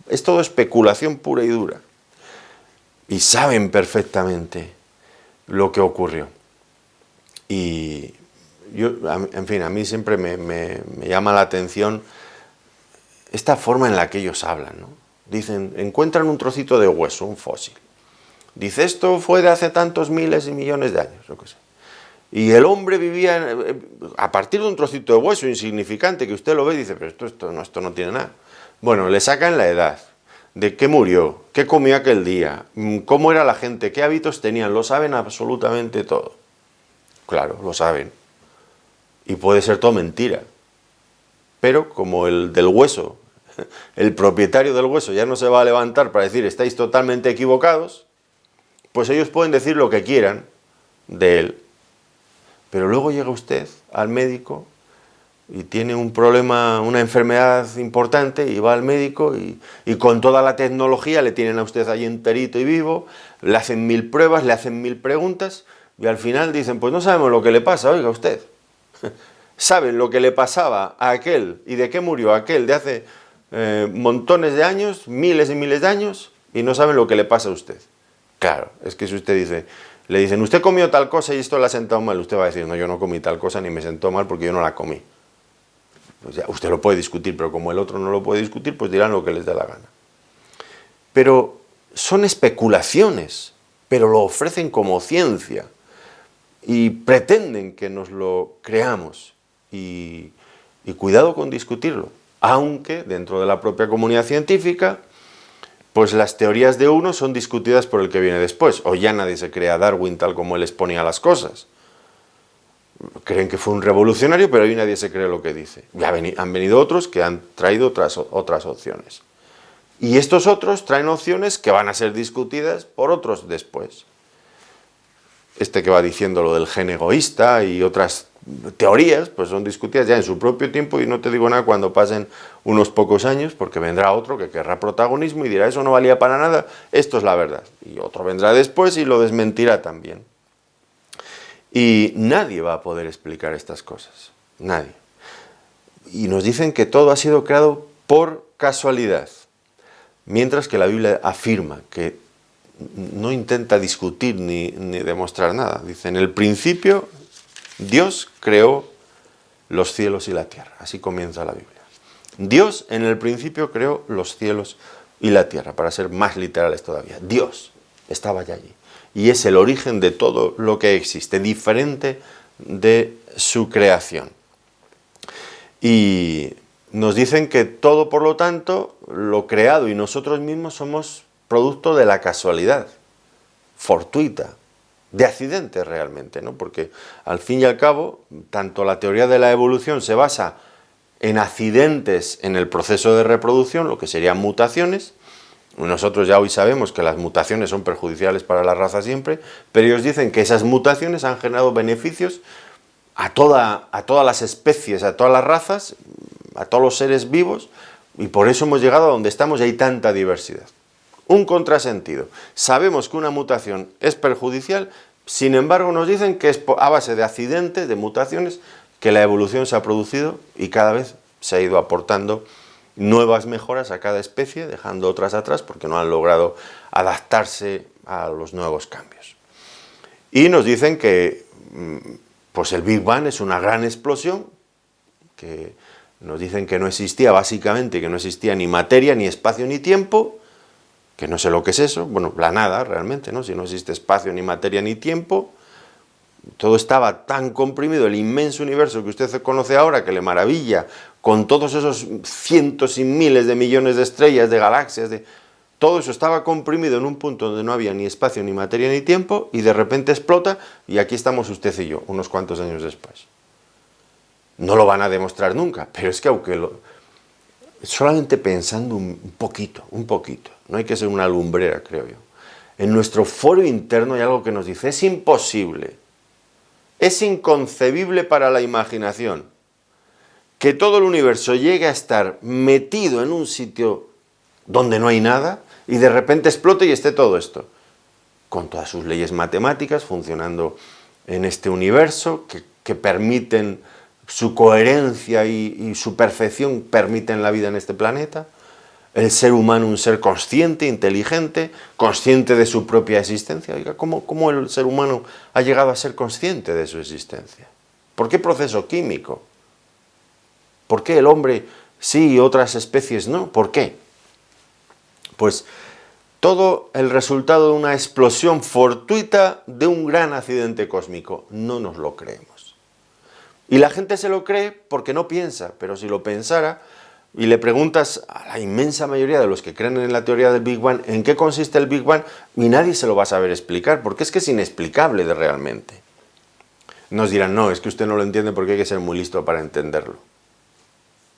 es todo especulación pura y dura. Y saben perfectamente lo que ocurrió. Y yo, en fin, a mí siempre me llama la atención esta forma en la que ellos hablan, ¿no? Dicen, encuentran un trocito de hueso, un fósil. Dice, esto fue de hace tantos miles y millones de años, yo qué sé. Y el hombre vivía a partir de un trocito de hueso insignificante, que usted lo ve y dice, pero esto no tiene nada. Bueno, le sacan la edad, de qué murió, qué comió aquel día, cómo era la gente, qué hábitos tenían, lo saben absolutamente todo. Claro, lo saben. Y puede ser todo mentira. Pero como el del hueso, el propietario del hueso ya no se va a levantar para decir estáis totalmente equivocados, pues ellos pueden decir lo que quieran de él. Pero luego llega usted al médico y tiene un problema, una enfermedad importante, y va al médico y con toda la tecnología le tienen a usted ahí enterito y vivo, le hacen 1000 pruebas, le hacen 1000 preguntas y al final dicen, pues no sabemos lo que le pasa, oiga usted. Saben lo que le pasaba a aquel y de qué murió aquel de hace montones de años, miles y miles de años, y no saben lo que le pasa a usted. Claro, es que si usted dice, le dicen, usted comió tal cosa y esto le ha sentado mal, usted va a decir, no, yo no comí tal cosa ni me sentó mal porque yo no la comí. Pues ya, usted lo puede discutir, pero como el otro no lo puede discutir, pues dirán lo que les dé la gana. Pero son especulaciones, pero lo ofrecen como ciencia y pretenden que nos lo creamos y cuidado con discutirlo, aunque dentro de la propia comunidad científica pues las teorías de uno son discutidas por el que viene después, o ya nadie se cree a Darwin tal como él exponía las cosas. Creen que fue un revolucionario, pero hoy nadie se cree lo que dice. Ya han venido otros que han traído otras opciones. Y estos otros traen opciones que van a ser discutidas por otros después. Este que va diciendo lo del gen egoísta y otras teorías, pues son discutidas ya en su propio tiempo y no te digo nada cuando pasen unos pocos años, porque vendrá otro que querrá protagonismo y dirá, eso no valía para nada, esto es la verdad. Y otro vendrá después y lo desmentirá también. Y nadie va a poder explicar estas cosas, nadie. Y nos dicen que todo ha sido creado por casualidad, mientras que la Biblia afirma que no intenta discutir ni demostrar nada. Dice, en el principio Dios creó los cielos y la tierra. Así comienza la Biblia. Dios en el principio creó los cielos y la tierra, para ser más literales todavía. Dios estaba ya allí. Y es el origen de todo lo que existe, diferente de su creación. Y nos dicen que todo, por lo tanto, lo creado y nosotros mismos somos producto de la casualidad, fortuita, de accidentes realmente, ¿no? Porque al fin y al cabo, tanto la teoría de la evolución se basa en accidentes en el proceso de reproducción, lo que serían mutaciones. Nosotros ya hoy sabemos que las mutaciones son perjudiciales para la raza siempre, pero ellos dicen que esas mutaciones han generado beneficios a todas las especies, a todas las razas, a todos los seres vivos, y por eso hemos llegado a donde estamos y hay tanta diversidad. Un contrasentido. Sabemos que una mutación es perjudicial, sin embargo nos dicen que es a base de accidentes, de mutaciones, que la evolución se ha producido y cada vez se ha ido aportando nuevas mejoras a cada especie, dejando otras atrás porque no han logrado adaptarse a los nuevos cambios. Y nos dicen que pues el Big Bang es una gran explosión, que nos dicen que no existía básicamente, que no existía ni materia, ni espacio, ni tiempo, que no sé lo que es eso, bueno, la nada realmente, ¿no? Si no existe espacio, ni materia, ni tiempo, todo estaba tan comprimido, el inmenso universo que usted conoce ahora, que le maravilla, con todos esos cientos y miles de millones de estrellas, de galaxias, todo eso estaba comprimido en un punto donde no había ni espacio, ni materia, ni tiempo, y de repente explota, y aquí estamos usted y yo, unos cuantos años después. No lo van a demostrar nunca, pero es que aunque solamente pensando un poquito, no hay que ser una lumbrera, creo yo. En nuestro foro interno hay algo que nos dice, es imposible, es inconcebible para la imaginación que todo el universo llegue a estar metido en un sitio donde no hay nada y de repente explote y esté todo esto, con todas sus leyes matemáticas funcionando en este universo que permiten su coherencia y su perfección, permiten la vida en este planeta. El ser humano, un ser consciente, inteligente, consciente de su propia existencia. Oiga, ¿cómo el ser humano ha llegado a ser consciente de su existencia? ¿Por qué proceso químico? ¿Por qué el hombre sí y otras especies no? ¿Por qué? Pues todo el resultado de una explosión fortuita de un gran accidente cósmico. No nos lo creemos. Y la gente se lo cree porque no piensa, pero si lo pensara y le preguntas a la inmensa mayoría de los que creen en la teoría del Big Bang en qué consiste el Big Bang, y nadie se lo va a saber explicar, porque es que es inexplicable realmente. Nos dirán, no, es que usted no lo entiende porque hay que ser muy listo para entenderlo.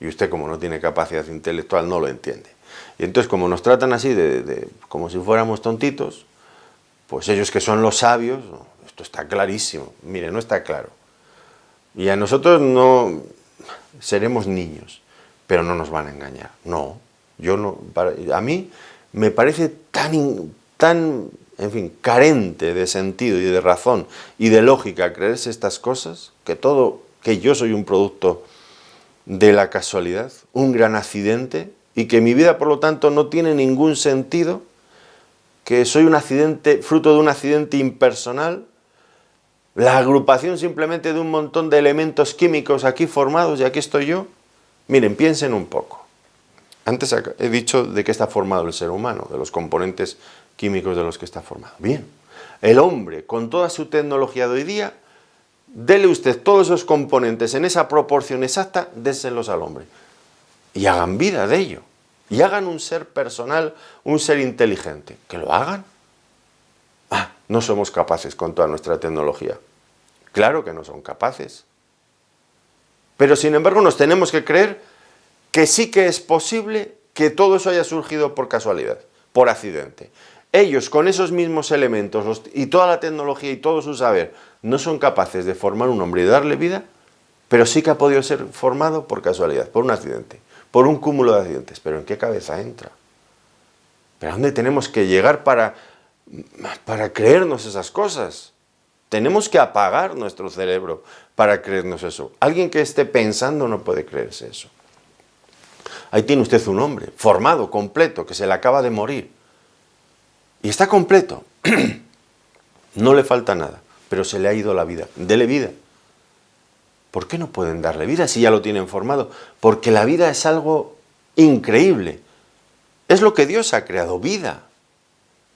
Y usted, como no tiene capacidad intelectual, no lo entiende. Y entonces, como nos tratan así, como si fuéramos tontitos, pues ellos que son los sabios, esto está clarísimo. Mire, no está claro. Y a nosotros no seremos niños, pero no nos van a engañar. No, yo no. A mí me parece tan, en fin, carente de sentido y de razón y de lógica creerse estas cosas, que yo soy un producto de la casualidad, un gran accidente, y que mi vida, por lo tanto, no tiene ningún sentido, que soy un accidente, fruto de un accidente impersonal, la agrupación simplemente de un montón de elementos químicos aquí formados y aquí estoy yo. Miren, piensen un poco. Antes he dicho de qué está formado el ser humano, de los componentes químicos de los que está formado. Bien, el hombre, con toda su tecnología de hoy día, dele usted todos esos componentes en esa proporción exacta, déselos al hombre. Y hagan vida de ello. Y hagan un ser personal, un ser inteligente. Que lo hagan. No somos capaces con toda nuestra tecnología. Claro que no son capaces. Pero sin embargo nos tenemos que creer que sí que es posible que todo eso haya surgido por casualidad, por accidente. Ellos con esos mismos elementos y toda la tecnología y todo su saber no son capaces de formar un hombre y darle vida, pero sí que ha podido ser formado por casualidad, por un accidente, por un cúmulo de accidentes. ¿Pero en qué cabeza entra? ¿Pero a dónde tenemos que llegar para creernos esas cosas? Tenemos que apagar nuestro cerebro para creernos eso. Alguien que esté pensando no puede creerse eso. Ahí tiene usted un hombre formado, completo, que se le acaba de morir. Y está completo. No le falta nada, pero se le ha ido la vida. Dele vida. ¿Por qué no pueden darle vida si ya lo tienen formado? Porque la vida es algo increíble. Es lo que Dios ha creado, vida.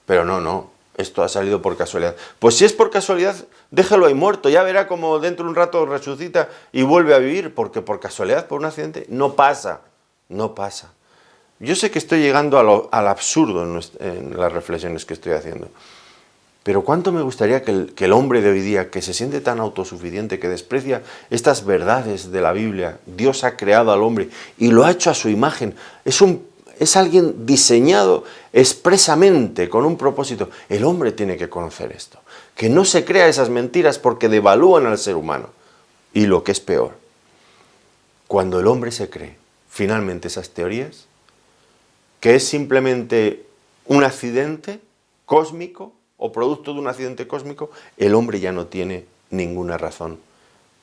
Pero no, esto ha salido por casualidad. Pues si es por casualidad, déjalo ahí muerto. Ya verá como dentro de un rato resucita y vuelve a vivir, porque por casualidad, por un accidente, no pasa. No pasa. Yo sé que estoy llegando al absurdo en las reflexiones que estoy haciendo. Pero cuánto me gustaría que el hombre de hoy día, que se siente tan autosuficiente, que desprecia estas verdades de la Biblia, Dios ha creado al hombre y lo ha hecho a su imagen, es alguien diseñado expresamente con un propósito. El hombre tiene que conocer esto, que no se crea esas mentiras porque devalúan al ser humano. Y lo que es peor, cuando el hombre se cree finalmente esas teorías, que es simplemente un accidente cósmico o producto de un accidente cósmico, el hombre ya no tiene ninguna razón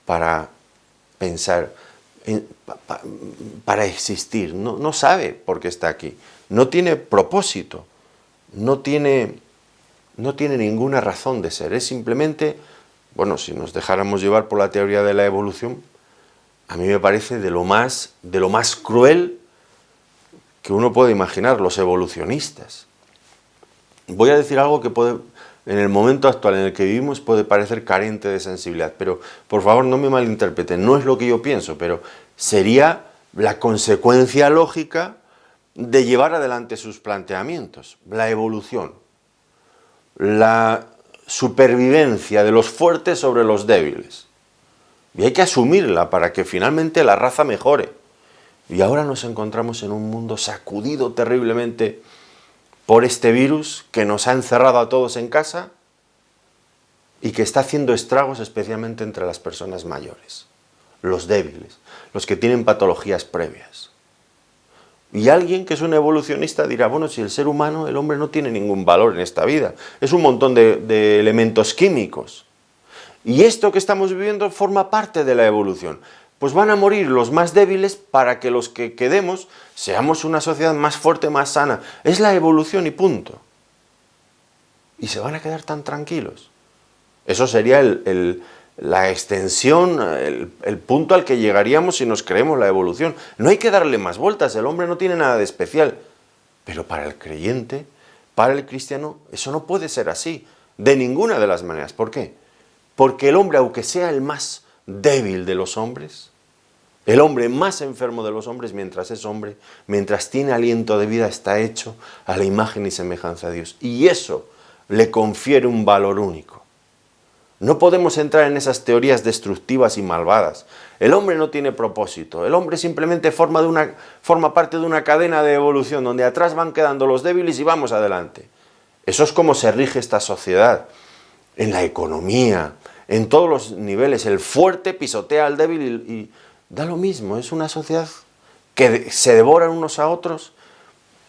para pensar, para existir. No sabe por qué está aquí. No tiene propósito. No tiene ninguna razón de ser. Es simplemente, bueno, si nos dejáramos llevar por la teoría de la evolución, a mí me parece de lo más cruel que uno puede imaginar, los evolucionistas. Voy a decir algo que en el momento actual en el que vivimos puede parecer carente de sensibilidad, pero por favor no me malinterpreten, no es lo que yo pienso, pero sería la consecuencia lógica de llevar adelante sus planteamientos. La evolución, la supervivencia de los fuertes sobre los débiles. Y hay que asumirla para que finalmente la raza mejore. Y ahora nos encontramos en un mundo sacudido terriblemente por este virus que nos ha encerrado a todos en casa y que está haciendo estragos especialmente entre las personas mayores, los débiles, los que tienen patologías previas. Y alguien que es un evolucionista dirá, bueno, si el ser humano, el hombre no tiene ningún valor en esta vida, es un montón de elementos químicos. Y esto que estamos viviendo forma parte de la evolución. Pues van a morir los más débiles para que los que quedemos seamos una sociedad más fuerte, más sana. Es la evolución y punto. Y se van a quedar tan tranquilos. Eso sería la extensión, el punto al que llegaríamos si nos creemos la evolución. No hay que darle más vueltas, el hombre no tiene nada de especial. Pero para el creyente, para el cristiano, eso no puede ser así, de ninguna de las maneras. ¿Por qué? Porque el hombre, aunque sea el más débil de los hombres, el hombre más enfermo de los hombres, mientras es hombre, mientras tiene aliento de vida, está hecho a la imagen y semejanza de Dios. Y eso le confiere un valor único. No podemos entrar en esas teorías destructivas y malvadas. El hombre no tiene propósito. El hombre simplemente forma parte de una cadena de evolución donde atrás van quedando los débiles y vamos adelante. Eso es como se rige esta sociedad. En la economía, en todos los niveles, el fuerte pisotea al débil y da lo mismo. Es una sociedad que se devoran unos a otros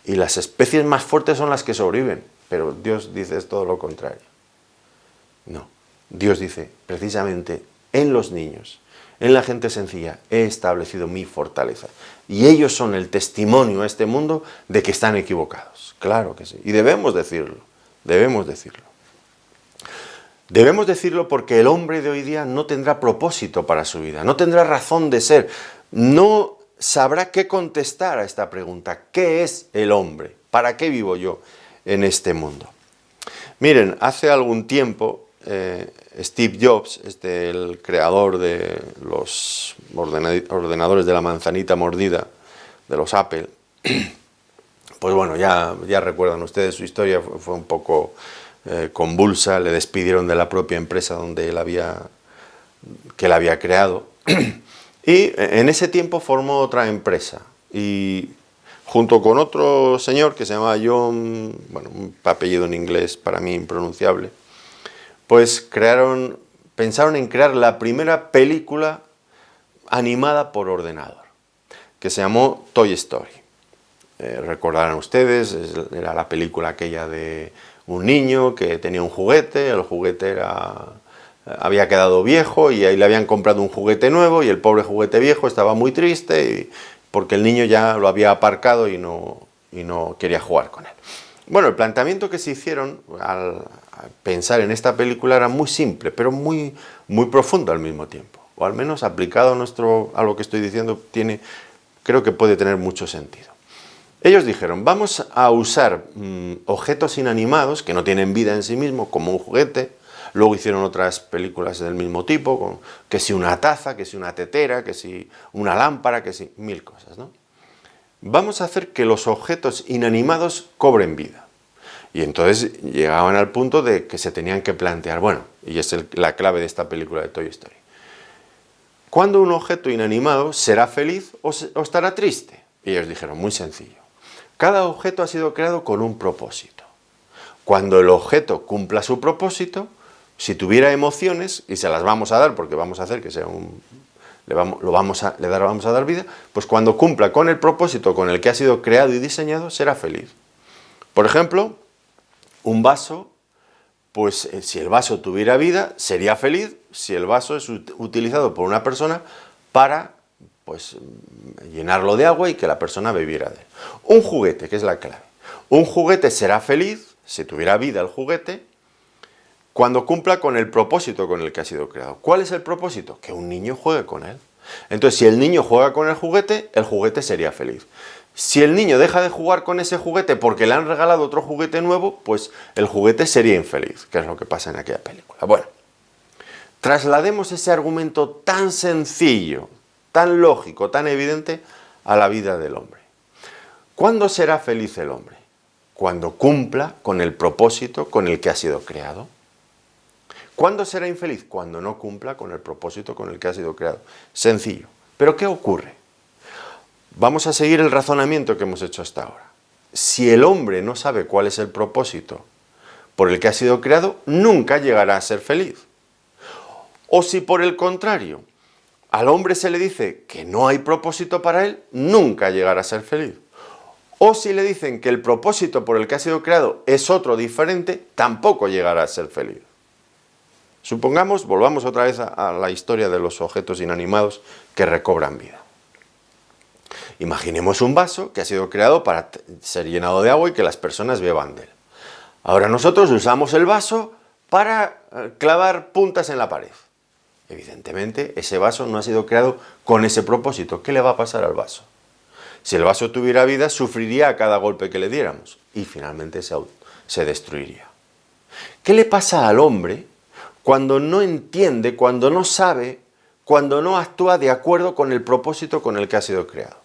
y las especies más fuertes son las que sobreviven. Pero Dios dice es todo lo contrario. No, Dios dice precisamente en los niños, en la gente sencilla he establecido mi fortaleza. Y ellos son el testimonio a este mundo de que están equivocados. Claro que sí. Y debemos decirlo, debemos decirlo. Debemos decirlo porque el hombre de hoy día no tendrá propósito para su vida, no tendrá razón de ser, no sabrá qué contestar a esta pregunta. ¿Qué es el hombre? ¿Para qué vivo yo en este mundo? Miren, hace algún tiempo Steve Jobs, el creador de los ordenadores de la manzanita mordida, de los Apple, pues bueno, ya recuerdan ustedes su historia, fue un poco convulsa, le despidieron de la propia empresa donde que él había creado, y en ese tiempo formó otra empresa, y junto con otro señor que se llamaba John, bueno, un apellido en inglés para mí impronunciable, pues pensaron en crear la primera película animada por ordenador, que se llamó Toy Story. Recordarán ustedes, era la película aquella de un niño que tenía un juguete, el juguete había quedado viejo y ahí le habían comprado un juguete nuevo y el pobre juguete viejo estaba muy triste porque el niño ya lo había aparcado y no quería jugar con él. Bueno, el planteamiento que se hicieron al pensar en esta película era muy simple, pero muy, muy profundo al mismo tiempo. O al menos aplicado a lo que estoy diciendo, creo que puede tener mucho sentido. Ellos dijeron, vamos a usar objetos inanimados que no tienen vida en sí mismos, como un juguete. Luego hicieron otras películas del mismo tipo, que si una taza, que si una tetera, que si una lámpara, que si mil cosas, ¿no? Vamos a hacer que los objetos inanimados cobren vida. Y entonces llegaban al punto de que se tenían que plantear, bueno, y es la clave de esta película de Toy Story. ¿Cuándo un objeto inanimado será feliz o estará triste? Y ellos dijeron, muy sencillo. Cada objeto ha sido creado con un propósito. Cuando el objeto cumpla su propósito, si tuviera emociones, y se las vamos a dar porque vamos a hacer que sea le vamos a dar vida, pues cuando cumpla con el propósito con el que ha sido creado y diseñado, será feliz. Por ejemplo, un vaso, pues si el vaso tuviera vida, sería feliz si el vaso es utilizado por una persona para pues llenarlo de agua y que la persona bebiera de él. Un juguete, que es la clave. Un juguete será feliz, si tuviera vida el juguete, cuando cumpla con el propósito con el que ha sido creado. ¿Cuál es el propósito? Que un niño juegue con él. Entonces, si el niño juega con el juguete sería feliz. Si el niño deja de jugar con ese juguete porque le han regalado otro juguete nuevo, pues el juguete sería infeliz, que es lo que pasa en aquella película. Bueno, traslademos ese argumento tan sencillo, tan lógico, tan evidente a la vida del hombre. ¿Cuándo será feliz el hombre? Cuando cumpla con el propósito con el que ha sido creado. ¿Cuándo será infeliz? Cuando no cumpla con el propósito con el que ha sido creado. Sencillo. ¿Pero qué ocurre? Vamos a seguir el razonamiento que hemos hecho hasta ahora. Si el hombre no sabe cuál es el propósito por el que ha sido creado, nunca llegará a ser feliz. O si por el contrario, al hombre se le dice que no hay propósito para él, nunca llegará a ser feliz. O si le dicen que el propósito por el que ha sido creado es otro diferente, tampoco llegará a ser feliz. Supongamos, volvamos otra vez a la historia de los objetos inanimados que recobran vida. Imaginemos un vaso que ha sido creado para ser llenado de agua y que las personas beban de él. Ahora nosotros usamos el vaso para clavar puntas en la pared. Evidentemente, ese vaso no ha sido creado con ese propósito. ¿Qué le va a pasar al vaso? Si el vaso tuviera vida, sufriría a cada golpe que le diéramos y finalmente se destruiría. ¿Qué le pasa al hombre cuando no entiende, cuando no sabe, cuando no actúa de acuerdo con el propósito con el que ha sido creado?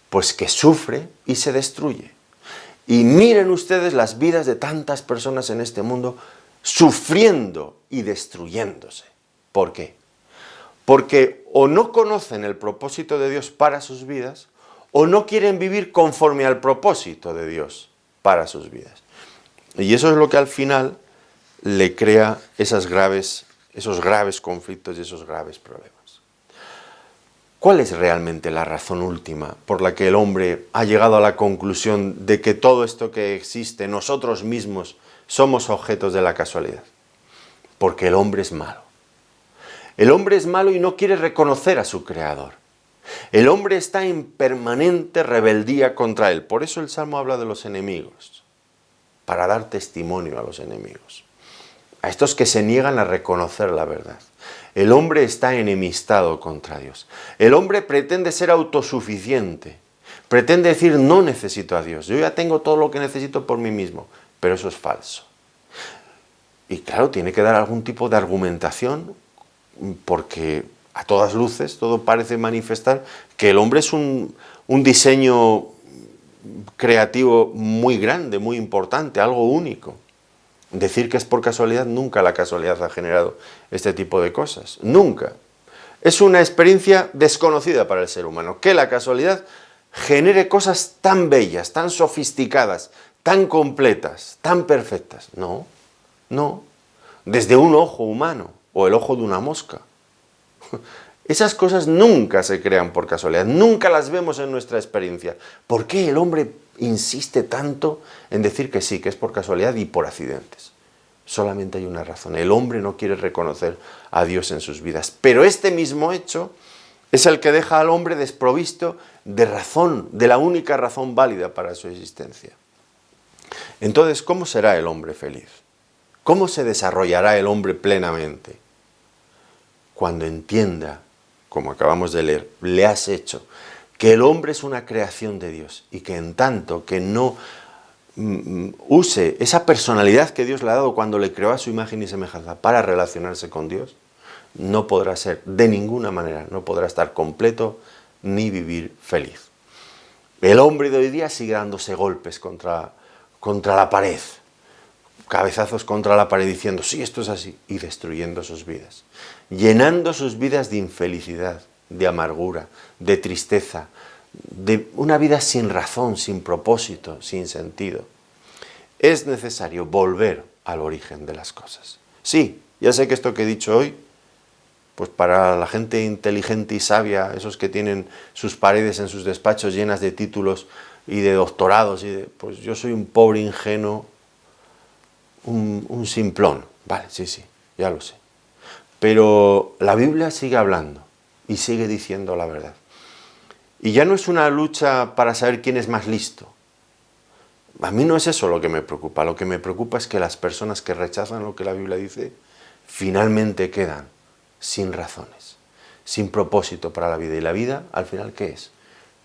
Pues que sufre y se destruye. Y miren ustedes las vidas de tantas personas en este mundo sufriendo y destruyéndose. ¿Por qué? Porque o no conocen el propósito de Dios para sus vidas, o no quieren vivir conforme al propósito de Dios para sus vidas. Y eso es lo que al final le crea esos graves conflictos y esos graves problemas. ¿Cuál es realmente la razón última por la que el hombre ha llegado a la conclusión de que todo esto que existe, nosotros mismos, somos objetos de la casualidad? Porque el hombre es malo. El hombre es malo y no quiere reconocer a su Creador. El hombre está en permanente rebeldía contra él. Por eso el Salmo habla de los enemigos, para dar testimonio a los enemigos, a estos que se niegan a reconocer la verdad. El hombre está enemistado contra Dios. El hombre pretende ser autosuficiente, pretende decir no necesito a Dios, yo ya tengo todo lo que necesito por mí mismo, pero eso es falso. Y claro, tiene que dar algún tipo de argumentación, porque a todas luces todo parece manifestar que el hombre es un diseño creativo muy grande, muy importante, algo único. Decir que es por casualidad, nunca la casualidad ha generado este tipo de cosas, nunca. Es una experiencia desconocida para el ser humano, que la casualidad genere cosas tan bellas, tan sofisticadas, tan completas, tan perfectas. No, no, desde un ojo humano o el ojo de una mosca. Esas cosas nunca se crean por casualidad, nunca las vemos en nuestra experiencia. ¿Por qué el hombre insiste tanto en decir que sí, que es por casualidad y por accidentes? Solamente hay una razón: el hombre no quiere reconocer a Dios en sus vidas. Pero este mismo hecho es el que deja al hombre desprovisto de razón, de la única razón válida para su existencia. Entonces, ¿cómo será el hombre feliz? ¿Cómo se desarrollará el hombre plenamente? Cuando entienda, como acabamos de leer, le has hecho, que el hombre es una creación de Dios y que en tanto que no use esa personalidad que Dios le ha dado cuando le creó a su imagen y semejanza para relacionarse con Dios, no podrá ser de ninguna manera, no podrá estar completo ni vivir feliz. El hombre de hoy día sigue dándose golpes contra la pared, cabezazos contra la pared diciendo sí, esto es así, y destruyendo sus vidas, llenando sus vidas de infelicidad, de amargura, de tristeza, de una vida sin razón, sin propósito, sin sentido. Es necesario volver al origen de las cosas. Sí, ya sé que esto que he dicho hoy, pues para la gente inteligente y sabia, esos que tienen sus paredes en sus despachos llenas de títulos y de doctorados, pues yo soy un pobre ingenuo, un simplón. Vale, sí, ya lo sé. Pero la Biblia sigue hablando y sigue diciendo la verdad. Y ya no es una lucha para saber quién es más listo. A mí no es eso lo que me preocupa. Lo que me preocupa es que las personas que rechazan lo que la Biblia dice, finalmente quedan sin razones, sin propósito para la vida. ¿Y la vida, al final, qué es?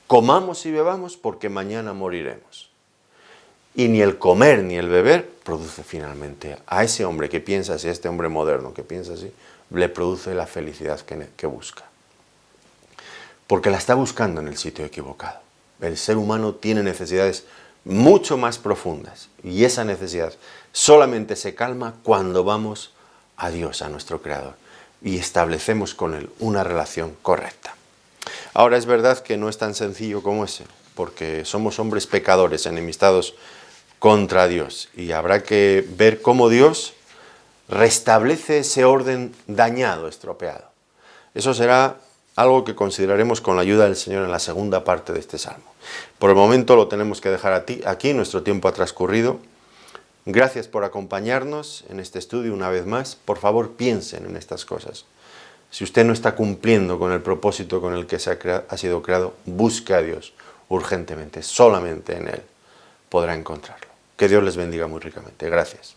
Comamos y bebamos porque mañana moriremos. Y ni el comer ni el beber produce finalmente a ese hombre que piensa así, a este hombre moderno que piensa así, le produce la felicidad que busca. Porque la está buscando en el sitio equivocado. El ser humano tiene necesidades mucho más profundas y esa necesidad solamente se calma cuando vamos a Dios, a nuestro Creador, y establecemos con Él una relación correcta. Ahora es verdad que no es tan sencillo como ese, porque somos hombres pecadores, enemistados contra Dios, y habrá que ver cómo Dios restablece ese orden dañado, estropeado. Eso será algo que consideraremos con la ayuda del Señor en la segunda parte de este Salmo. Por el momento lo tenemos que dejar aquí, nuestro tiempo ha transcurrido. Gracias por acompañarnos en este estudio una vez más. Por favor, piensen en estas cosas. Si usted no está cumpliendo con el propósito con el que ha sido creado, busque a Dios urgentemente. Solamente en Él podrá encontrarlo. Que Dios les bendiga muy ricamente. Gracias.